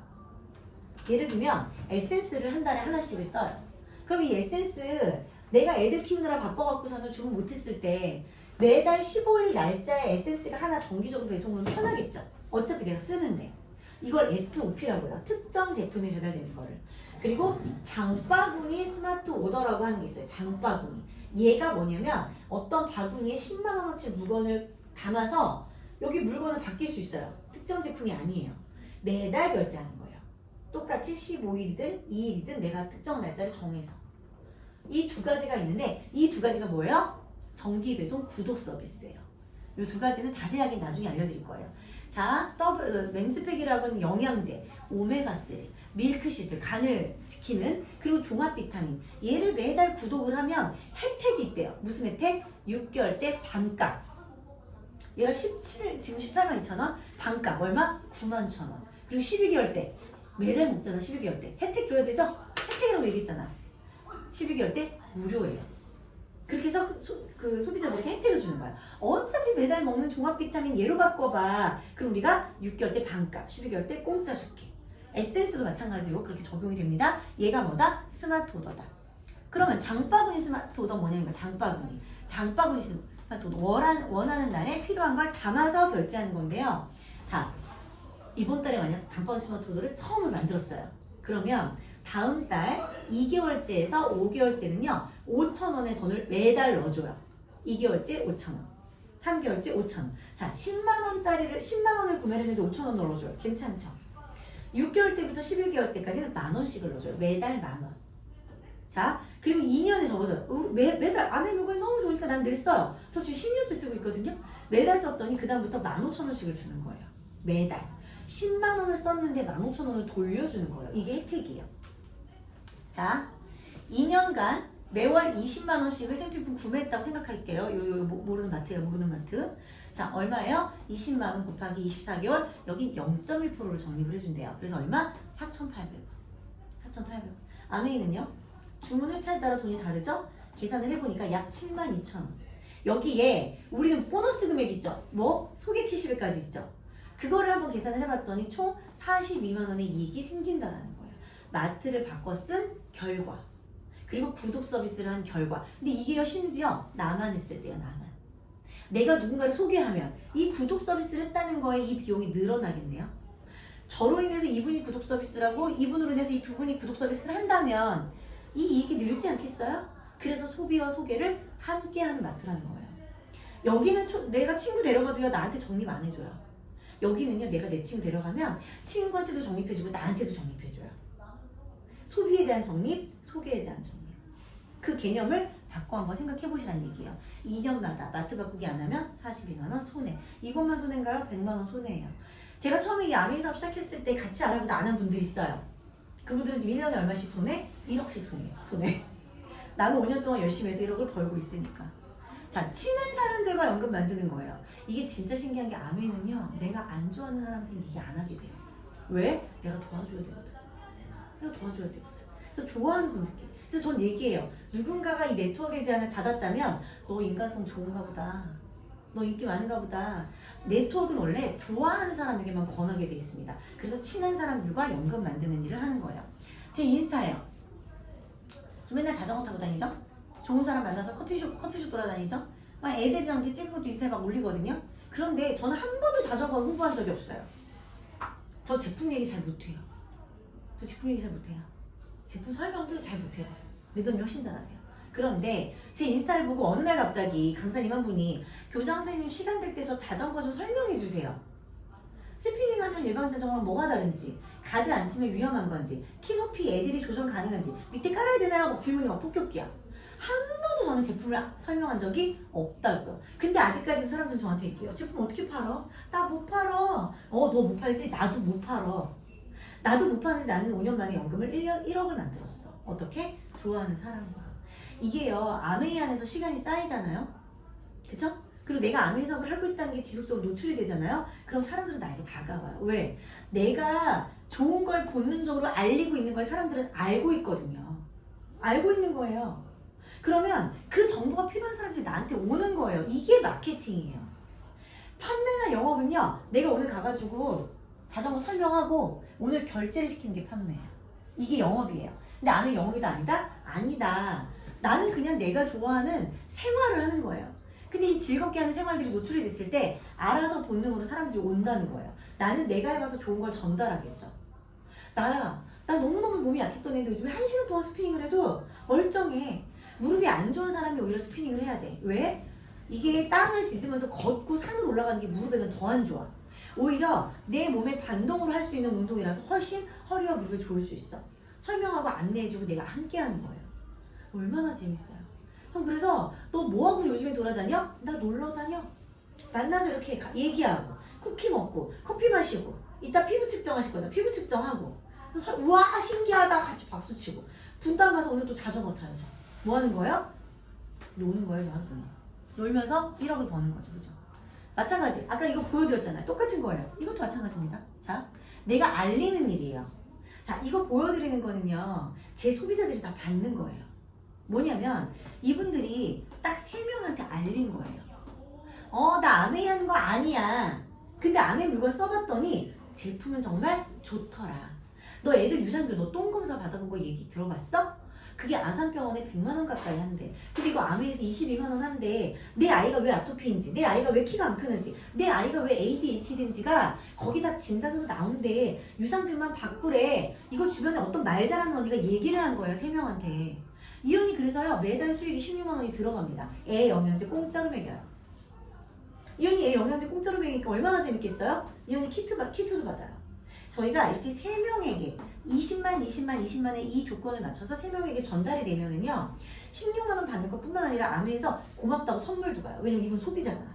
예를 들면 에센스를 한 달에 하나씩을 써요. 그럼 이 에센스 내가 애들 키우느라 바빠갖고서는 주문 못했을 때 매달 15일 날짜에 에센스가 하나 정기적으로 배송은 편하겠죠. 어차피 내가 쓰는데. 이걸 SOP라고 해요. 특정 제품이 배달되는 거를. 그리고 장바구니 스마트 오더라고 하는 게 있어요. 장바구니. 얘가 뭐냐면 어떤 바구니에 10만 원어치 물건을 담아서 여기 물건을 바뀔 수 있어요. 특정 제품이 아니에요. 매달 결제하는 거예요. 똑같이 15일이든 2일이든 내가 특정 날짜를 정해서. 이 두 가지가 있는데 이 두 가지가 뭐예요? 정기 배송 구독 서비스예요. 이 두 가지는 자세하게 나중에 알려드릴 거예요. 자, 멘즈팩이라고 하는 영양제, 오메가3, 밀크시슬, 간을 지키는, 그리고 종합 비타민. 얘를 매달 구독을 하면 혜택이 있대요. 무슨 혜택? 6개월 때 반값. 얘가 17, 지금 18만 2천 원, 반값 얼마? 9만 1천 원. 그리고 12개월 때 매달 먹잖아. 12개월 때 혜택 줘야 되죠? 혜택이라고 얘기했잖아. 12개월 때 무료예요. 그렇게 해서 그 소비자들에게 혜택을 주는 거야. 어차피 매달 먹는 종합 비타민 얘로 바꿔봐. 그럼 우리가 6개월 때 반값, 12개월 때 공짜 줄게. 에센스도 마찬가지로 그렇게 적용이 됩니다. 얘가 뭐다? 스마트 오더다. 그러면 장바구니 스마트 오더 뭐냐니까 장바구니 스마트 오더. 원하는 날에 필요한 걸 담아서 결제하는 건데요. 자, 이번 달에 만약 장바구니 스마트 오더를 처음으로 만들었어요. 그러면 다음 달 2개월째에서 5개월째는요 5,000원의 돈을 매달 넣어줘요. 2개월째 5,000원, 3개월째 5,000원. 자, 10만원짜리를 10만원을 구매를 했는데 5,000원 넣어줘요. 괜찮죠? 6개월 때부터 11개월 때까지는 만원씩을 넣어줘요. 매달 만원. 자, 그리고 2년에 접어져요. 매달 아메 물건이 너무 좋으니까 난 늘 써요. 저 지금 10년째 쓰고 있거든요. 매달 썼더니 그 다음부터 15,000원씩을 주는 거예요. 매달 10만원을 썼는데 15,000원을 돌려주는 거예요. 이게 혜택이에요. 자, 2년간 매월 20만원씩을 생필품 구매했다고 생각할게요. 요 모르는 마트예요. 모르는 마트. 자, 얼마예요? 20만원 곱하기 24개월. 여기 0.1%를 적립을 해준대요. 그래서 얼마? 4,800원. 4,800원. 아메이는요? 주문 회차에 따라 돈이 다르죠? 계산을 해보니까 약 72,000원. 여기에 우리는 보너스 금액 있죠? 뭐? 소개 캐시백까지 있죠? 그거를 한번 계산을 해봤더니 총 42만원의 이익이 생긴다라는 거예요. 마트를 바꿔 쓴 결과. 그리고 구독 서비스를 한 결과. 근데 이게요, 심지어 나만 했을 때요. 나만. 내가 누군가를 소개하면 이 구독 서비스를 했다는 거에 이 비용이 늘어나겠네요. 저로 인해서 이분이 구독 서비스라고 이분으로 인해서 이 두 분이 구독 서비스를 한다면 이 이익이 늘지 않겠어요? 그래서 소비와 소개를 함께 하는 마트라는 거예요. 여기는 내가 친구 데려가도요 나한테 적립 안 해줘요. 여기는요 내가 내 친구 데려가면 친구한테도 적립해주고 나한테도 적립해줘요. 소비에 대한 적립, 소개에 대한 적립. 그 개념을 바꿔 한번 생각해 보시라는 얘기예요. 2년마다 마트 바꾸기 안 하면 42만원 손해. 이것만 손해인가요? 100만원 손해예요. 제가 처음에 이 아메이 사업 시작했을 때 같이 알아보다 안 한 분들이 있어요. 그분들은 지금 1년에 얼마씩 손해? 1억씩 손해. 나는 5년 동안 열심히 해서 1억을 벌고 있으니까. 자, 친한 사람들과 연금 만드는 거예요. 이게 진짜 신기한 게 아메이는요. 내가 안 좋아하는 사람한테는 얘기 안 하게 돼요. 왜? 내가 도와줘야 되거든. 그래서 좋아하는 분들께. 그래서 전 얘기해요. 누군가가 이 네트워크의 제안을 받았다면 너 인간성 좋은가 보다. 너 인기 많은가 보다. 네트워크는 원래 좋아하는 사람에게만 권하게 돼 있습니다. 그래서 친한 사람들과 연금 만드는 일을 하는 거예요. 제 인스타예요. 저 맨날 자전거 타고 다니죠? 좋은 사람 만나서 커피숍 돌아다니죠? 막 애들이랑 이렇게 찍은 것도 인스타에 막 올리거든요? 그런데 저는 한 번도 자전거를 홍보한 적이 없어요. 저 제품 얘기 잘 못해요. 제품 설명도 잘 못해요. 리더님 훨씬 잘하세요. 그런데 제 인스타를 보고 어느 날 갑자기 강사님 한 분이 교장 선생님 시간 될 때 저 자전거 좀 설명해 주세요. 스피닝 하면 일반 자전거랑 뭐가 다른지, 가드 안 치면 위험한 건지, 키 높이 애들이 조정 가능한지, 밑에 깔아야 되나요? 막 질문이 막 폭격기야. 한 번도 저는 제품을 설명한 적이 없다고요. 근데 아직까지 사람들은 저한테 얘기해요. 제품 어떻게 팔어? 나 못 팔어. 너 못 팔지? 나도 못 팔어. 나도 못 파는데 나는 5년 만에 연금을 1억을 만들었어. 어떻게? 좋아하는 사람과. 이게요, 아메이 안에서 시간이 쌓이잖아요. 그쵸? 그리고 내가 아메이 사업을 하고 있다는 게 지속적으로 노출이 되잖아요. 그럼 사람들은 나에게 다가와요. 왜? 내가 좋은 걸 본능적으로 알리고 있는 걸 사람들은 알고 있거든요. 알고 있는 거예요. 그러면 그 정보가 필요한 사람들이 나한테 오는 거예요. 이게 마케팅이에요. 판매나 영업은요, 내가 오늘 가가지고 자전거 설명하고 오늘 결제를 시키는 게 판매예요. 이게 영업이에요. 근데 아메이 영업이다 아니다? 아니다. 나는 그냥 내가 좋아하는 생활을 하는 거예요. 근데 이 즐겁게 하는 생활들이 노출이 됐을 때 알아서 본능으로 사람들이 온다는 거예요. 나는 내가 해봐서 좋은 걸 전달하겠죠. 나 너무너무 몸이 약했던 애인데 요즘에 1시간 동안 스피닝을 해도 멀쩡해. 무릎이 안 좋은 사람이 오히려 스피닝을 해야 돼. 왜? 이게 땅을 디디면서 걷고 산을 올라가는 게 무릎에는 더 안 좋아. 오히려 내 몸에 반동으로 할 수 있는 운동이라서 훨씬 허리와 무릎에 좋을 수 있어. 설명하고 안내해주고 내가 함께 하는 거예요. 얼마나 재밌어요. 전 그래서 너 뭐하고 요즘에 돌아다녀? 나 놀러 다녀. 만나서 이렇게 얘기하고 쿠키 먹고 커피 마시고 이따 피부 측정하실 거죠. 피부 측정하고 우와 신기하다 같이 박수치고 분당 가서 오늘 또 자전거 타야죠. 뭐 하는 거예요? 노는 거예요. 저 하루 종일. 놀면서 1억을 버는 거죠. 그죠? 마찬가지. 아까 이거 보여드렸잖아요. 똑같은 거예요. 이것도 마찬가지입니다. 자, 내가 알리는 일이에요. 자, 이거 보여드리는 거는요. 제 소비자들이 다 받는 거예요. 뭐냐면 이분들이 딱 3명한테 알린 거예요. 나 아메이 하는 거 아니야. 근데 아메이 물건 써봤더니 제품은 정말 좋더라. 너 애들 유산균 너 똥검사 받아본 거 얘기 들어봤어? 그게 아산병원에 100만 원 가까이 한대. 근데 이거 아메이에서 22만 원 한대. 내 아이가 왜 아토피인지, 내 아이가 왜 키가 안 크는지, 내 아이가 왜 ADHD인지가 거기다 진단으로 나온대. 유산균만 바꾸래. 이거 주변에 어떤 말 잘하는 언니가 얘기를 한 거예요. 3명한테. 이 언니 그래서요 매달 수익이 16만 원이 들어갑니다. 애 영양제 공짜로 먹여요. 이 언니 애 영양제 공짜로 먹이니까 얼마나 재밌겠어요? 이 언니 키트도 받아요. 저희가 이렇게 3명에게 20만의 이 조건을 맞춰서 3명에게 전달이 되면은요 16만 원 받는 것 뿐만 아니라 아메에서 고맙다고 선물도 가요. 왜냐면 이분 소비자잖아.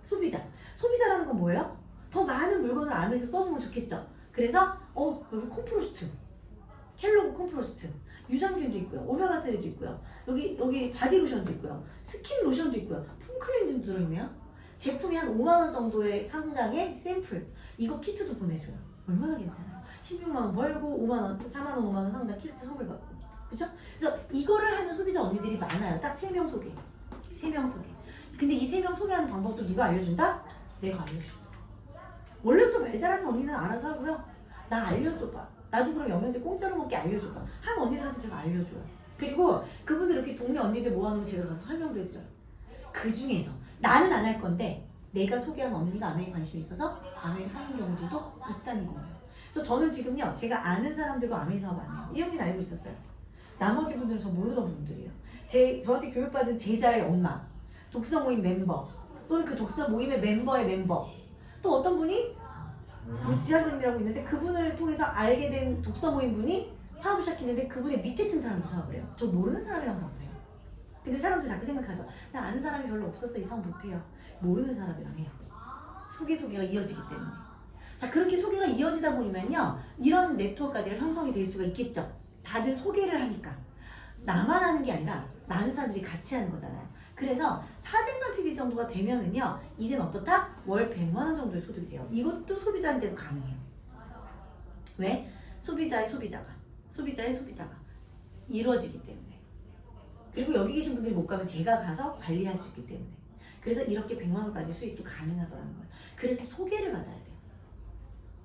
소비자라는 건 뭐예요? 더 많은 물건을 아메에서 써보면 좋겠죠. 그래서 여기 콤프로스트, 켈로그 콤프로스트, 유산균도 있고요. 오메가3도 있고요. 여기 바디로션도 있고요. 스킨 로션도 있고요. 폼클렌징도 들어있네요. 제품이 한 5만원 정도의 상당의 샘플. 이거 키트도 보내줘요. 얼마나 괜찮아요. 16만원 벌고 5만원, 4만원, 5만원 상당 키트 선물 받고. 그죠? 그래서 이거를 하는 소비자 언니들이 많아요. 딱 3명 소개. 3명 소개. 근데 이 3명 소개하는 방법도 누가 알려준다? 내가 알려줘. 원래부터 말 잘하는 언니는 알아서 하고요. 나 알려줘봐. 나도 그럼 영양제 공짜로 먹게 알려줘봐. 한 언니들한테 제가 알려줘요. 그리고 그분들 이렇게 동네 언니들 모아놓으면 제가 가서 설명도 해드려요. 그 중에서 나는 안 할 건데 내가 소개한 언니가 아메에 관심이 있어서 아메를 하는 경우들도 있다는 거예요. 그래서 저는 지금요 제가 아는 사람들과 아메 사업 안 해요. 이 언니는 알고 있었어요. 나머지 분들은 저 모르던 분들이에요. 저한테 교육받은 제자의 엄마, 독서 모임 멤버, 또는 그 독서 모임의 멤버의 멤버, 또 어떤 분이 지하드님이라고 있는데 그분을 통해서 알게 된 독서 모임 분이 사업을 시작했는데 그분의 밑에 층 사람도 사업을 해요. 저 모르는 사람이랑 사업을 해요. 근데 사람들이 자꾸 생각하죠. 나 아는 사람이 별로 없어서 이 사업 못해요. 모르는 사람이랑 해요. 소개가 이어지기 때문에. 자, 그렇게 소개가 이어지다 보면요 이런 네트워크까지가 형성이 될 수가 있겠죠. 다들 소개를 하니까 나만 하는 게 아니라 많은 사람들이 같이 하는 거잖아요. 그래서 400만 PB 정도가 되면은요 이젠 어떻다? 월 100만 원 정도의 소득이 돼요. 이것도 소비자인데도 가능해요. 왜? 소비자의 소비자가 이루어지기 때문에. 그리고 여기 계신 분들이 못 가면 제가 가서 관리할 수 있기 때문에. 그래서 이렇게 100만 원까지 수익도 가능하더라는 거예요. 그래서 소개를 받아야 돼요.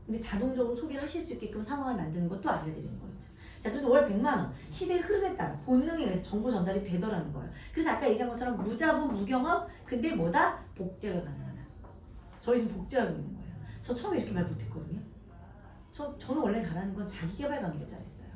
근데 자동적으로 소개를 하실 수 있게끔 상황을 만드는 것도 알려드리는 거예요. 자, 그래서 월 100만 원, 시대의 흐름에 따라 본능에 의해서 정보 전달이 되더라는 거예요. 그래서 아까 얘기한 것처럼 무자본, 무경험, 근데 뭐다? 복제가 가능하다. 저희 지금 복제하고 있는 거예요. 저 처음에 이렇게 말 못했거든요. 저는 원래 잘하는 건 자기 개발 강의를 잘했어요.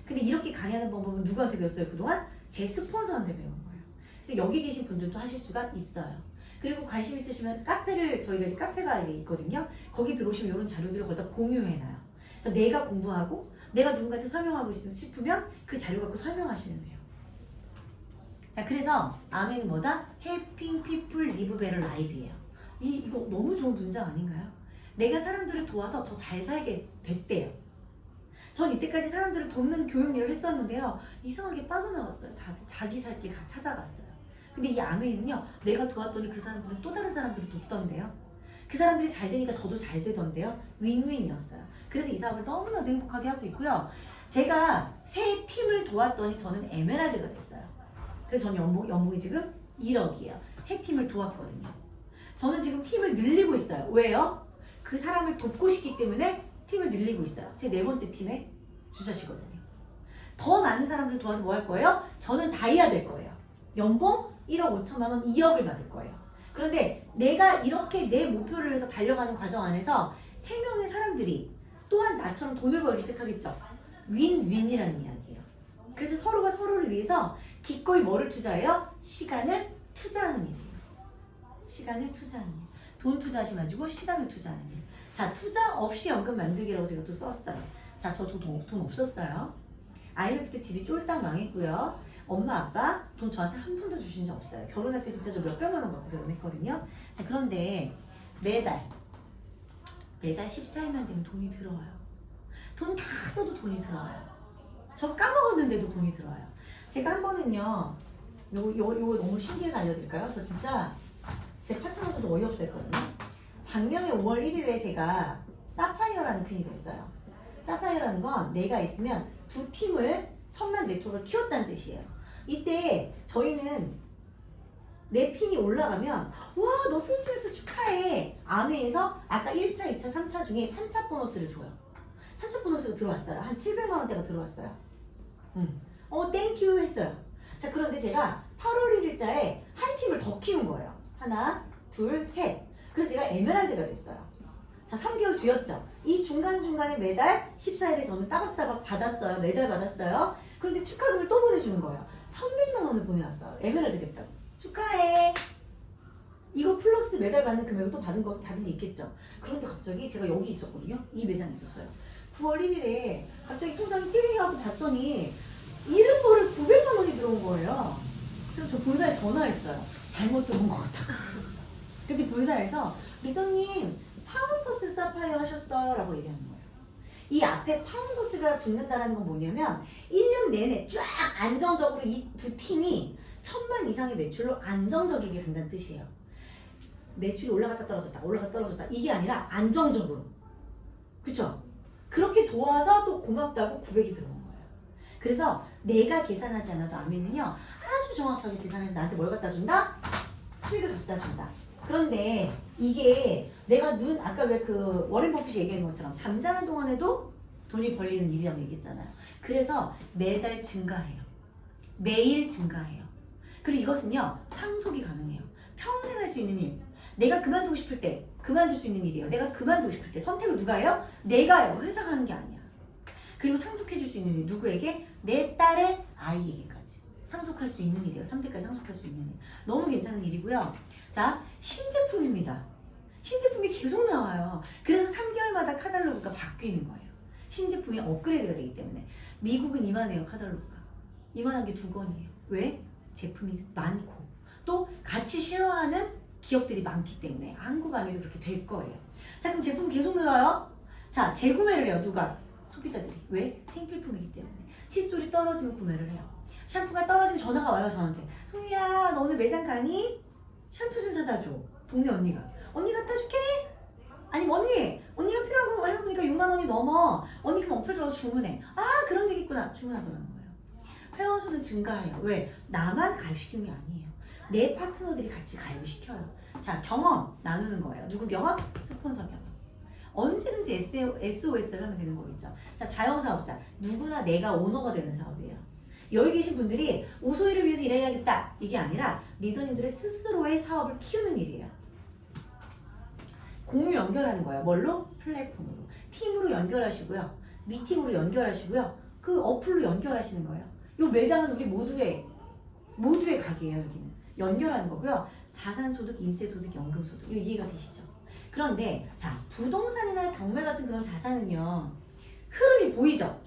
근데 이렇게 강의하는 방법은 누구한테 배웠어요? 그동안 제 스폰서한테 배운 거예요. 그래서 여기 계신 분들도 하실 수가 있어요. 그리고 관심 있으시면 카페를, 저희가 이제 카페가 이제 있거든요. 거기 들어오시면 이런 자료들을 거기다 공유해놔요. 그래서 내가 공부하고 내가 누군가한테 설명하고 있으면 싶으면 그 자료 갖고 설명하시면 돼요. 자, 그래서 아멘은 뭐다? Helping people live better life이에요. 이거 너무 좋은 문장 아닌가요? 내가 사람들을 도와서 더 잘 살게 됐대요. 전 이때까지 사람들을 돕는 교육 일을 했었는데요. 이상하게 빠져나갔어요. 다들 자기 살 길 찾아갔어요. 근데 이 아멘은요, 내가 도왔더니 그 사람들은 또 다른 사람들을 돕던데요. 그 사람들이 잘 되니까 저도 잘 되던데요. 윈윈이었어요. 그래서 이 사업을 너무나도 행복하게 하고 있고요. 제가 새 팀을 도왔더니 저는 에메랄드가 됐어요. 그래서 저는 연봉이 지금 1억이에요. 새 팀을 도왔거든요. 저는 지금 팀을 늘리고 있어요. 왜요? 그 사람을 돕고 싶기 때문에 팀을 늘리고 있어요. 제 4번째 팀의 주자시거든요. 더 많은 사람들 도와서 뭐 할 거예요? 저는 다이아 될 거예요. 연봉 1억 5천만 원, 2억을 받을 거예요. 그런데 내가 이렇게 내 목표를 위해서 달려가는 과정 안에서 3명의 사람들이 또한 나처럼 돈을 벌기 시작하겠죠. 윈윈이라는 이야기예요. 그래서 서로가 서로를 위해서 기꺼이 뭐를 투자해요? 시간을 투자하는 일이에요. 시간을 투자하는 일. 돈 투자하지 마시고 시간을 투자하는 일. 자, 투자 없이 연금 만들기라고 제가 또 썼어요. 자, 저 돈 없었어요. IMF 때 집이 쫄딱 망했고요. 엄마, 아빠 돈 저한테 한 푼도 주신 적 없어요. 결혼할 때 진짜 저 몇백만 원 받고 결혼했거든요. 자, 그런데 매달 14일만 되면 돈이 들어와요. 돈 다 써도 돈이 들어와요. 저 까먹었는데도 돈이 들어와요. 제가 한 번은요, 요거 너무 신기해서 알려드릴까요? 저 진짜 제 파트너도 어이없어 했거든요. 작년에 5월 1일에 제가 사파이어라는 핀이 됐어요. 사파이어라는 건 내가 있으면 두 팀을 1000만 네트워크를 키웠다는 뜻이에요. 이때 저희는 내 핀이 올라가면 와, 너 승진해서 축하해. 아메에서 아까 1차, 2차, 3차 중에 3차 보너스를 줘요. 3차 보너스가 들어왔어요. 한 700만 원대가 들어왔어요. 땡큐 했어요. 자, 그런데 제가 8월 1일자에 한 팀을 더 키운 거예요. 하나, 둘, 셋. 그래서 제가 에메랄드가 됐어요. 자, 3개월 뒤였죠. 이 중간중간에 매달 14일에 저는 따박따박 받았어요. 매달 받았어요. 그런데 축하금을 또 보내주는 거예요. 1100만 원을 보내왔어요. 에메랄드 됐다고. 축하해. 이거 플러스 매달 받는 금액을 또 받은 게 있겠죠. 그런데 갑자기 제가 여기 있었거든요. 이 매장에 있었어요. 9월 1일에 갑자기 통장이 띠링 하고 봤더니 이름 모를 900만 원이 들어온 거예요. 그래서 저 본사에 전화했어요. 잘못 들어온 것 같다고. 근데 본사에서 리더님 파운더스 사파이어 하셨어요? 라고 얘기하는 거예요. 이 앞에 파운더스가 붙는다는 건 뭐냐면 1년 내내 쫙 안정적으로 이 두 팀이 1000만 이상의 매출로 안정적이게 간다는 뜻이에요. 매출이 올라갔다 떨어졌다 이게 아니라 안정적으로. 그쵸? 그렇게 도와서 또 고맙다고 900이 들어온 거예요. 그래서 내가 계산하지 않아도 아멘은요, 아주 정확하게 계산해서 나한테 뭘 갖다 준다? 수익을 갖다 준다. 그런데 이게 내가 아까 왜 그 워렌 버핏이 얘기한 것처럼 잠자는 동안에도 돈이 벌리는 일이라고 얘기했잖아요. 그래서 매달 증가해요. 매일 증가해요. 그리고 이것은요, 상속이 가능해요. 평생 할 수 있는 일. 내가 그만두고 싶을 때 그만둘 수 있는 일이에요. 내가 그만두고 싶을 때 선택을 누가 해요? 내가 해요. 회사가 하는 게 아니야. 그리고 상속해 줄 수 있는 일. 누구에게? 내 딸의 아이에게까지 상속할 수 있는 일이에요. 3대까지 상속할 수 있는 일. 너무 괜찮은 일이고요. 자, 신제품입니다. 신제품이 계속 나와요. 그래서 3개월마다 카탈로그가 바뀌는 거예요. 신제품이 업그레이드가 되기 때문에. 미국은 이만해요, 카탈로그가. 이만한 게 2권이에요. 왜? 제품이 많고 또 같이 쉐어하는 기업들이 많기 때문에 한국 안에도 그렇게 될 거예요. 자, 그럼 제품 계속 늘어요. 자, 재구매를 해요. 누가? 소비자들이. 왜? 생필품이기 때문에. 칫솔이 떨어지면 구매를 해요. 샴푸가 떨어지면 전화가 와요, 저한테. 송이야, 너 오늘 매장 가니? 샴푸 좀 사다 줘. 동네 언니가. 언니 갖다 줄게? 아니면 언니가 필요한 거 해보니까 6만 원이 넘어. 언니 그럼 어플 들어서 주문해. 아, 그럼 되겠구나. 주문하더라는 거예요. 회원수는 증가해요. 왜? 나만 가입시키는 게 아니에요. 내 파트너들이 같이 가입을 시켜요. 자, 경험 나누는 거예요. 누구 경험? 스폰서 경험. 언제든지 SOS를 하면 되는 거겠죠. 자, 자영사업자. 누구나 내가 오너가 되는 사업이에요. 여기 계신 분들이 오소이를 위해서 일해야겠다. 이게 아니라 리더님들의 스스로의 사업을 키우는 일이에요. 공유 연결하는 거예요. 뭘로? 플랫폼으로. 팀으로 연결하시고요. 미팅으로 연결하시고요. 그 어플로 연결하시는 거예요. 이 매장은 우리 모두의 가게예요. 여기는 연결하는 거고요. 자산소득, 인세소득, 연금소득 이거 이해가 되시죠? 그런데 자 부동산이나 경매 같은 그런 자산은요 흐름이 보이죠?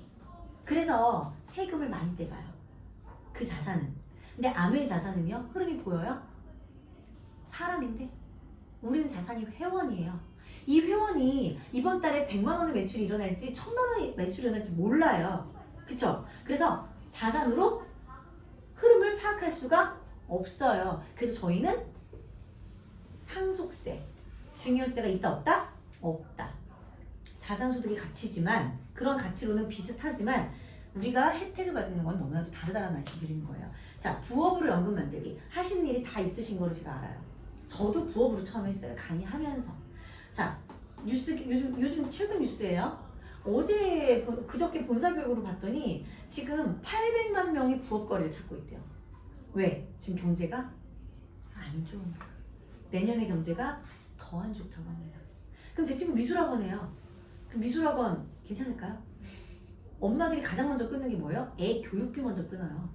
그래서 세금을 많이 떼가요. 그 자산은. 근데 아메이 자산은요 흐름이 보여요? 사람인데 우리는 자산이 회원이에요. 이 회원이 이번 달에 100만 원의 매출이 일어날지 1000만 원의 매출이 일어날지 몰라요. 그쵸? 그래서 자산으로 흐름을 파악할 수가 없어요. 그래서 저희는 상속세, 증여세가 있다 없다? 없다. 자산소득의 가치지만 그런 가치로는 비슷하지만 우리가 혜택을 받는 건 너무나도 다르다는 말씀 드리는 거예요. 자, 부업으로 연금 만들기 하시는 일이 다 있으신 거로 제가 알아요. 저도 부업으로 처음 했어요. 강의하면서. 자, 뉴스 요즘 최근 뉴스예요. 어제 그저께 본사 교육으로 봤더니 지금 800만 명이 부업거리를 찾고 있대요. 왜? 지금 경제가 안 좋은 거예요. 내년의 경제가 더 안 좋다고 합니다. 그럼 제 친구 미술학원이에요. 그 미술학원 괜찮을까요? 엄마들이 가장 먼저 끊는 게 뭐예요? 애 교육비 먼저 끊어요.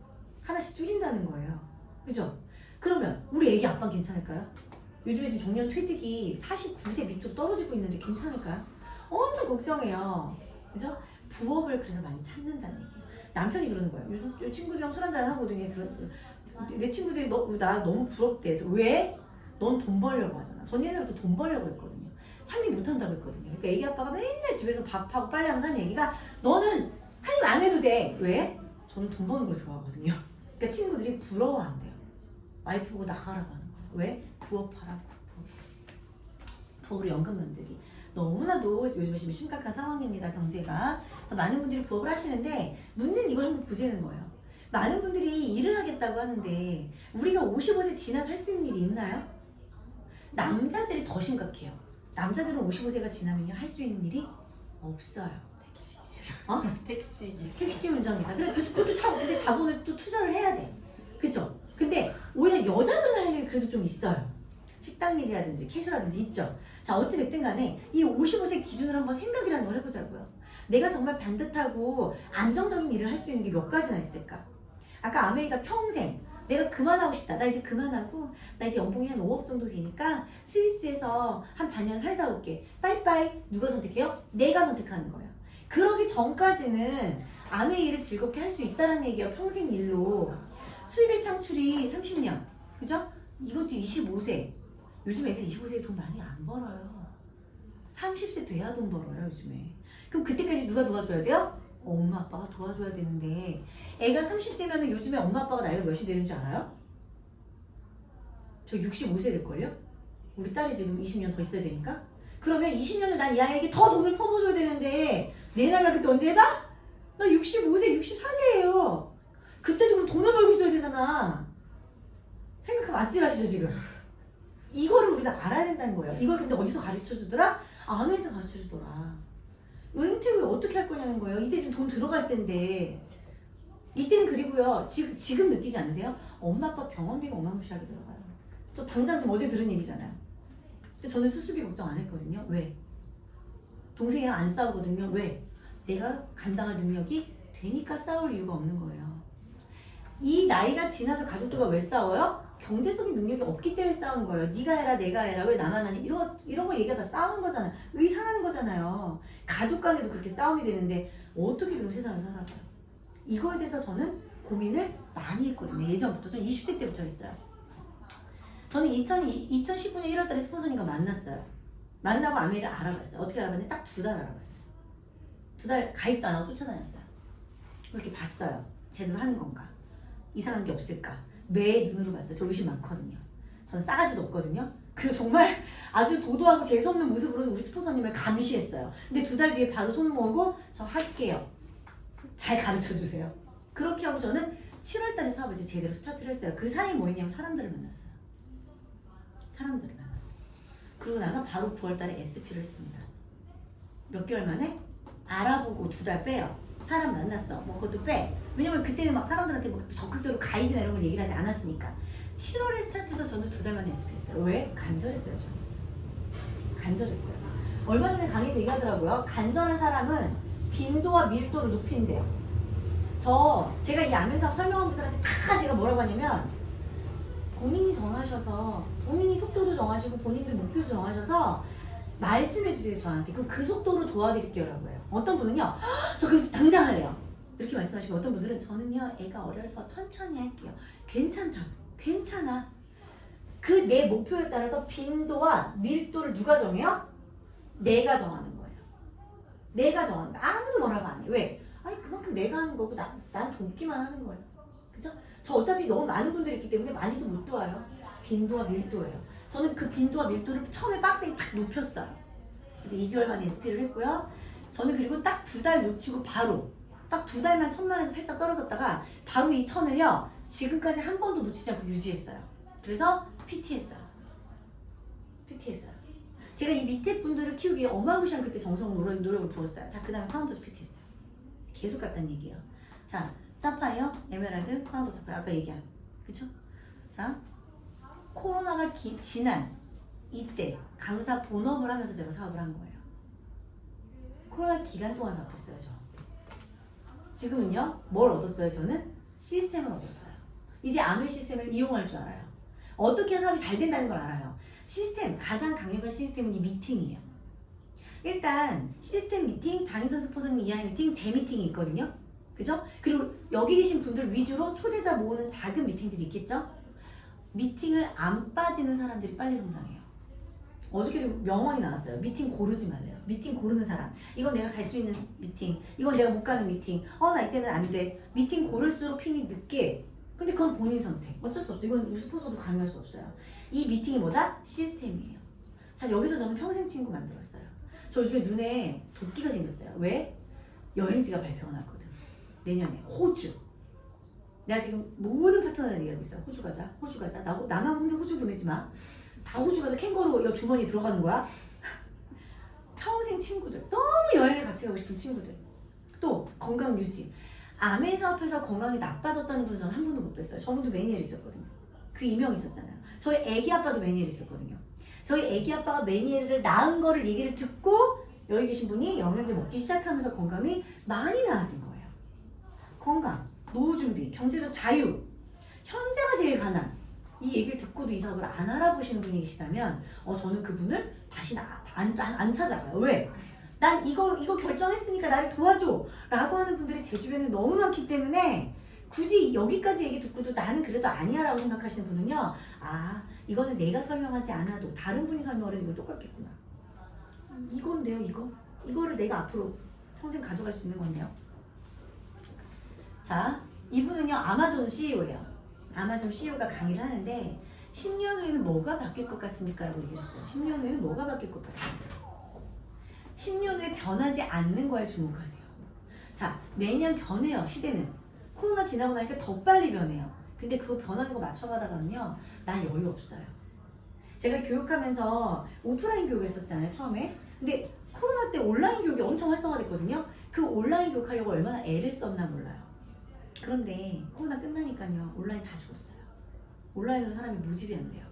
하나씩 줄인다는 거예요. 그죠? 그러면 우리 애기 아빠는 괜찮을까요? 요즘에 지금 정년 퇴직이 49세 밑으로 떨어지고 있는데 괜찮을까요? 엄청 걱정해요. 그죠? 부업을 그래서 많이 찾는다는 얘기예요. 남편이 그러는 거예요. 요즘 친구들이랑 술 한잔 하거든요. 내 친구들이 나 너무 부럽대. 그래서 왜? 넌 돈 벌려고 하잖아. 전 옛날부터 돈 벌려고 했거든요. 살림 못한다고 했거든요. 그러니까 애기 아빠가 맨날 집에서 밥하고 빨래하면서 하는 얘기가 너는 살림 안 해도 돼. 왜? 저는 돈 버는 걸 좋아하거든요. 그러니까 친구들이 부러워한대요. 와이프 보고 나가라고 하는 거예요. 왜? 부업하라고. 부업으로 연금 만들기. 너무나도 요즘에 지금 심각한 상황입니다. 경제가. 그래서 많은 분들이 부업을 하시는데 문제는 이걸 한번 보자는 거예요. 많은 분들이 일을 하겠다고 하는데 우리가 55세 지나서 할 수 있는 일이 있나요? 남자들이 더 심각해요. 남자들은 55세가 지나면요 할 수 있는 일이 없어요. 택시. 어? 택시 운전기사. 그래 그것도 참 근데 자본을 또 투자를 해야 돼. 그죠? 근데 오히려 여자들 할 일 그래도 좀 있어요. 식당 일이라든지 캐셔라든지 있죠. 자 어찌 됐든 간에 이 55세 기준으로 한번 생각이라는 걸 해보자고요. 내가 정말 반듯하고 안정적인 일을 할 수 있는 게 몇 가지나 있을까? 아까 아메이가 평생 내가 그만하고 싶다. 나 이제 그만하고 나 이제 연봉이 한 5억 정도 되니까 스위스에서 한 반년 살다 올게. 빠이빠이. 누가 선택해요? 내가 선택하는 거예요. 그러기 전까지는 아메이 일을 즐겁게 할 수 있다는 얘기예요. 평생 일로. 수입의 창출이 30년. 그죠? 이것도 25세. 요즘 애들 25세에 돈 많이 안 벌어요. 30세 돼야 돈 벌어요 요즘에. 그럼 그때까지 누가 도와줘야 돼요? 엄마 아빠가 도와줘야 되는데 애가 30세면 요즘에 엄마 아빠가 나이가 몇이 되는 줄 알아요? 저 65세 될걸요? 우리 딸이 지금 20년 더 있어야 되니까? 그러면 20년을 난 이 아이에게 더 돈을 퍼부어줘야 되는데 내 나이가 그때 언제다? 나 65세, 64세예요. 그때도 그럼 돈을 벌고 있어야 되잖아. 생각하면 아찔하시죠 지금? 이거를 우리가 알아야 된다는 거예요. 이걸 근데 어디서 가르쳐주더라? 아메에서 가르쳐주더라. 은퇴 후에 어떻게 할 거냐는 거예요. 이때 지금 돈 들어갈 때인데 이때는 그리고요 지금 느끼지 않으세요? 엄마 아빠 병원비가 어마무시하게 들어가요. 저 당장 지금 어제 들은 얘기잖아요. 근데 저는 수술비 걱정 안 했거든요. 왜? 동생이랑 안 싸우거든요. 왜? 내가 감당할 능력이 되니까 싸울 이유가 없는 거예요. 이 나이가 지나서 가족들과 왜 싸워요? 경제적인 능력이 없기 때문에 싸우는 거예요. 네가 해라 내가 해라 왜 나만 하니 이런 거 얘기가 다 싸우는 거잖아. 의상하는 거잖아요. 가족 간에도 그렇게 싸움이 되는데 어떻게 그럼 세상을 살아가요? 이거에 대해서 저는 고민을 많이 했거든요. 예전부터. 전 20세 때부터 했어요. 저는 2019년 1월 달에 스폰서님과 만났어요. 만나고 아메이를 알아봤어요. 어떻게 알아봤는데 딱 2달 알아봤어요. 2달 가입도 안 하고 쫓아다녔어요. 이렇게 봤어요. 제대로 하는 건가? 이상한 게 없을까? 매 눈으로 봤어요. 저 의심 많거든요. 저는 싸가지도 없거든요. 그래서 정말 아주 도도하고 재수없는 모습으로 우리 스폰서님을 감시했어요. 근데 2달 뒤에 바로 손 모으고 저 할게요. 잘 가르쳐주세요. 그렇게 하고 저는 7월 달에 사업을 이제 제대로 스타트를 했어요. 그 사이에 뭐 했냐면 사람들을 만났어요. 사람들을 만났어요. 그러고 나서 바로 9월 달에 SP를 했습니다. 몇 개월 만에 알아보고 2달 빼요. 사람 만났어. 뭐 그것도 빼. 왜냐면 그때는 막 사람들한테 뭐 적극적으로 가입이나 이런 걸 얘기를 하지 않았으니까. 7월에 스타트해서 저는 2달 만에 SP 했어요. 왜? 간절했어요, 저는. 간절했어요. 얼마 전에 강의에서 얘기하더라고요. 간절한 사람은 빈도와 밀도를 높인대요. 제가 이 안면사업 설명한 분들한테 다 제가 뭐라고 하냐면 본인이 정하셔서 본인이 속도도 정하시고 본인도 목표도 정하셔서 말씀해 주세요 저한테. 그럼 그 속도로 도와드릴게요 라고 해요. 어떤 분은요 저 그럼 당장 할래요 이렇게 말씀하시고, 어떤 분들은 저는요 애가 어려서 천천히 할게요. 괜찮다, 괜찮아. 그 내 목표에 따라서 빈도와 밀도를 누가 정해요? 내가 정하는 거예요. 내가 정하는 거. 아무도 뭐라고 안 해. 왜? 아니 그만큼 내가 하는 거고 난 돕기만 하는 거예요. 그죠? 저 어차피 너무 많은 분들이 있기 때문에 많이도 못 도와요. 빈도와 밀도예요. 저는 그 빈도와 밀도를 처음에 박스에 탁 높였어요. 그래서 2개월 만에 SP를 했고요. 저는 그리고 딱 2달 놓치고 바로 딱 2달만 1000만에서 살짝 떨어졌다가 바로 이 1000을요 지금까지 한 번도 놓치지 않고 유지했어요. 그래서 PT 했어요. 제가 이 밑에 분들을 키우기 위해 어마무시한 그때 정성을 노력을 부었어요. 자, 그 다음에 파운더스 PT 했어요. 계속 갔다는 얘기예요. 자, 사파이어, 에메랄드, 파운더 사파이어 아까 얘기한 그쵸? 자, 코로나가 지난 이때 강사 본업을 하면서 제가 사업을 한 거예요. 코로나 기간 동안 사업했어요 저. 지금은요 뭘 얻었어요? 저는 시스템을 얻었어요. 이제 아메 시스템을 이용할 줄 알아요. 어떻게 사업이 잘 된다는 걸 알아요. 시스템, 가장 강력한 시스템은 이 미팅이에요. 일단 시스템 미팅, 장인선 스포츠님 이하의 미팅, 제 미팅이 있거든요. 그죠? 그리고 여기 계신 분들 위주로 초대자 모으는 작은 미팅들이 있겠죠? 미팅을 안 빠지는 사람들이 빨리 성장해요. 어저께도 명언이 나왔어요. 미팅 고르지 말래요. 미팅 고르는 사람. 이건 내가 갈 수 있는 미팅. 이건 내가 못 가는 미팅. 나 이때는 안 돼. 미팅 고를수록 핀이 늦게. 근데 그건 본인 선택. 어쩔 수 없어요. 이건 우리 스폰서도 강요할 수 없어요. 이 미팅이 뭐다? 시스템이에요. 자, 여기서 저는 평생 친구 만들었어요. 저 요즘에 눈에 도끼가 생겼어요. 왜? 여행지가 발표가 났거든. 내년에 호주. 내가 지금 모든 파트너들 얘기하고 있어요. 호주 가자. 호주 가자. 나만 혼자 호주 보내지 마. 다 호주 가서 캥거루 여 주머니에 들어가는 거야. 평생 친구들. 너무 여행을 같이 가고 싶은 친구들. 또 건강 유지. 암의 사업에서 건강이 나빠졌다는 분은 저는 한 분도 못 뵀어요. 저분도 매니엘 있었거든요. 그 이명 있었잖아요. 저희 애기 아빠도 매니엘 있었거든요. 저희 애기 아빠가 매니엘을 낳은 거를 얘기를 듣고 여기 계신 분이 영양제 먹기 시작하면서 건강이 많이 나아진 거예요. 건강, 노후 준비, 경제적 자유, 현재가 제일 가난. 이 얘기를 듣고도 이 사업을 안 알아보시는 분이 계시다면 저는 그분을 다시 안 찾아가요. 왜? 난 이거 결정했으니까 나를 도와줘 라고 하는 분들이 제 주변에 너무 많기 때문에 굳이 여기까지 얘기 듣고도 나는 그래도 아니야 라고 생각하시는 분은요, 이거는 내가 설명하지 않아도 다른 분이 설명을 해도 이거 똑같겠구나. 이건데요, 이거를 내가 앞으로 평생 가져갈 수 있는 건데요. 자, 이분은요 아마존 CEO예요. 아마존 CEO가 강의를 하는데 10년 후에는 뭐가 바뀔 것 같습니까? 라고 얘기를 했어요. 10년 후에는 뭐가 바뀔 것 같습니까? 10년 후에 변하지 않는 거에 주목하세요. 자, 매년 변해요. 시대는. 코로나 지나고 나니까 더 빨리 변해요. 근데 그거 변하는 거 맞춰가다가는요 난 여유 없어요. 제가 교육하면서 오프라인 교육을 했었잖아요 처음에. 근데 코로나 때 온라인 교육이 엄청 활성화됐거든요. 그 온라인 교육하려고 얼마나 애를 썼나 몰라요. 그런데 코로나 끝나니까요 온라인 다 죽었어요. 온라인으로 사람이 모집이 안 돼요.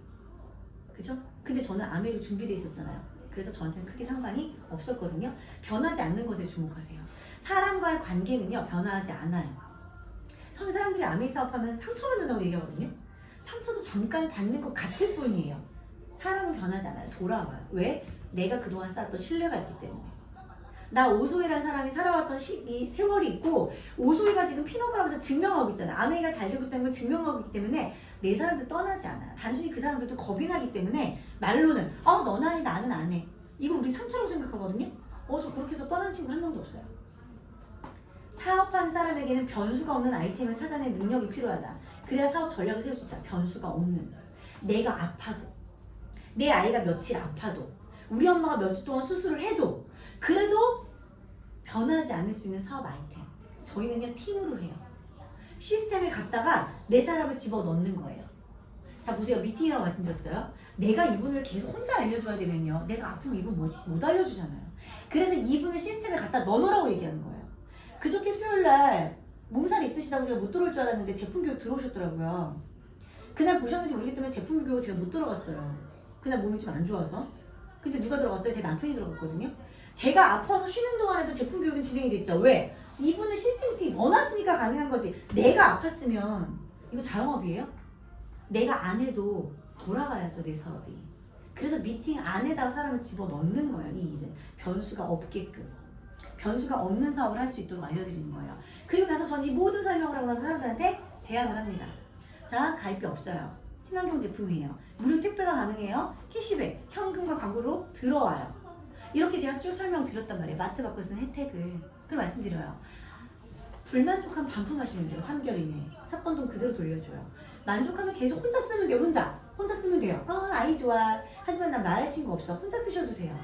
그죠? 근데 저는 아메로 준비돼 있었잖아요. 그래서 저한테는 크게 상관이 없었거든요. 변하지 않는 것에 주목하세요. 사람과의 관계는요 변하지 않아요. 처음에 사람들이 아메이 사업하면 상처 받는다고 얘기하거든요. 상처도 잠깐 받는 것 같을 뿐이에요. 사람은 변하지 않아요. 돌아와요. 왜? 내가 그동안 쌓았던 신뢰가 있기 때문에. 나 오소희라는 사람이 살아왔던 이 세월이 있고 오소희가 지금 핀업을 하면서 증명하고 있잖아요. 아메이가 잘 되고 있다는 걸 증명하고 있기 때문에 내 사람들 떠나지 않아요. 단순히 그 사람들도 겁이 나기 때문에 말로는 너는 아니 나는 안 해. 이거 우리 상처라고 생각하거든요. 저 그렇게 해서 떠난 친구 한 명도 없어요. 사업하는 사람에게는 변수가 없는 아이템을 찾아낼 능력이 필요하다. 그래야 사업 전략을 세울 수 있다. 변수가 없는. 내가 아파도, 내 아이가 며칠 아파도, 우리 엄마가 몇 주 동안 수술을 해도 그래도 변하지 않을 수 있는 사업 아이템. 저희는요 팀으로 해요. 시스템을 갖다가 내 사람을 집어넣는 거예요. 자 보세요. 미팅이라고 말씀드렸어요. 내가 이분을 계속 혼자 알려줘야 되면요 내가 아프면 이분 못 알려주잖아요. 그래서 이분을 시스템에 갖다 넣어놓으라고 얘기하는 거예요. 그저께 수요일날 몸살이 있으시다고 제가 못 들어올 줄 알았는데 제품 교육 들어오셨더라고요. 그날 보셨는지 모르겠지만 제품 교육 제가 못 들어갔어요. 그날 몸이 좀 안 좋아서. 근데 누가 들어갔어요? 제 남편이 들어갔거든요. 제가 아파서 쉬는 동안에도 제품 교육은 진행이 됐죠. 왜? 이분은 시스템 미팅 넣어놨으니까 가능한 거지. 내가 아팠으면 이거 자영업이에요? 내가 안 해도 돌아가야죠, 내 사업이. 그래서 미팅 안에다 사람을 집어넣는 거예요, 이 일은. 변수가 없게끔. 변수가 없는 사업을 할 수 있도록 알려드리는 거예요. 그리고 나서 전 이 모든 설명을 하고 나서 사람들한테 제안을 합니다. 자, 가입비 없어요. 친환경 제품이에요. 무료 택배가 가능해요. 캐시백, 현금과 광고로 들어와요. 이렇게 제가 쭉 설명드렸단 말이에요. 마트 받고 쓰는 혜택을. 그걸 말씀드려요. 불만족하면 반품하시면 돼요. 3개월 이내에. 사건 돈 그대로 돌려줘요. 만족하면 계속 혼자 쓰면 돼요. 혼자 쓰면 돼요. 아이 좋아. 하지만 난 말할 친구 없어. 혼자 쓰셔도 돼요.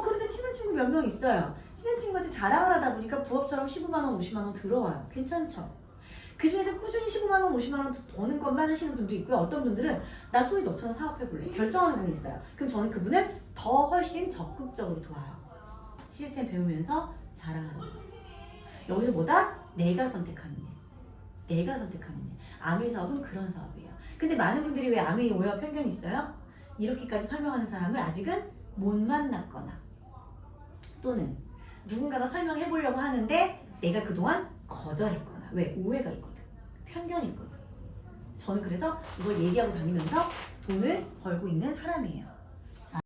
그런데 친한 친구 몇 명 있어요. 친한 친구한테 자랑을 하다 보니까 부업처럼 15만원, 50만원 들어와요. 괜찮죠? 그 중에서 꾸준히 15만원, 50만원 버는 것만 하시는 분도 있고요. 어떤 분들은 나 소위 너처럼 사업해볼래. 결정하는 분이 있어요. 그럼 저는 그분을 더 훨씬 적극적으로 도와요. 시스템 배우면서 자랑하는 거. 여기서 뭐다? 내가 선택하는 일. 내가 선택하는 일. 아메이 사업은 그런 사업이에요. 근데 많은 분들이 왜 아메이 오해와 편견이 있어요? 이렇게까지 설명하는 사람을 아직은 못 만났거나 또는 누군가가 설명해보려고 하는데 내가 그동안 거절했거나 왜? 오해가 있거든. 편견이 있거든. 저는 그래서 이걸 얘기하고 다니면서 돈을 벌고 있는 사람이에요.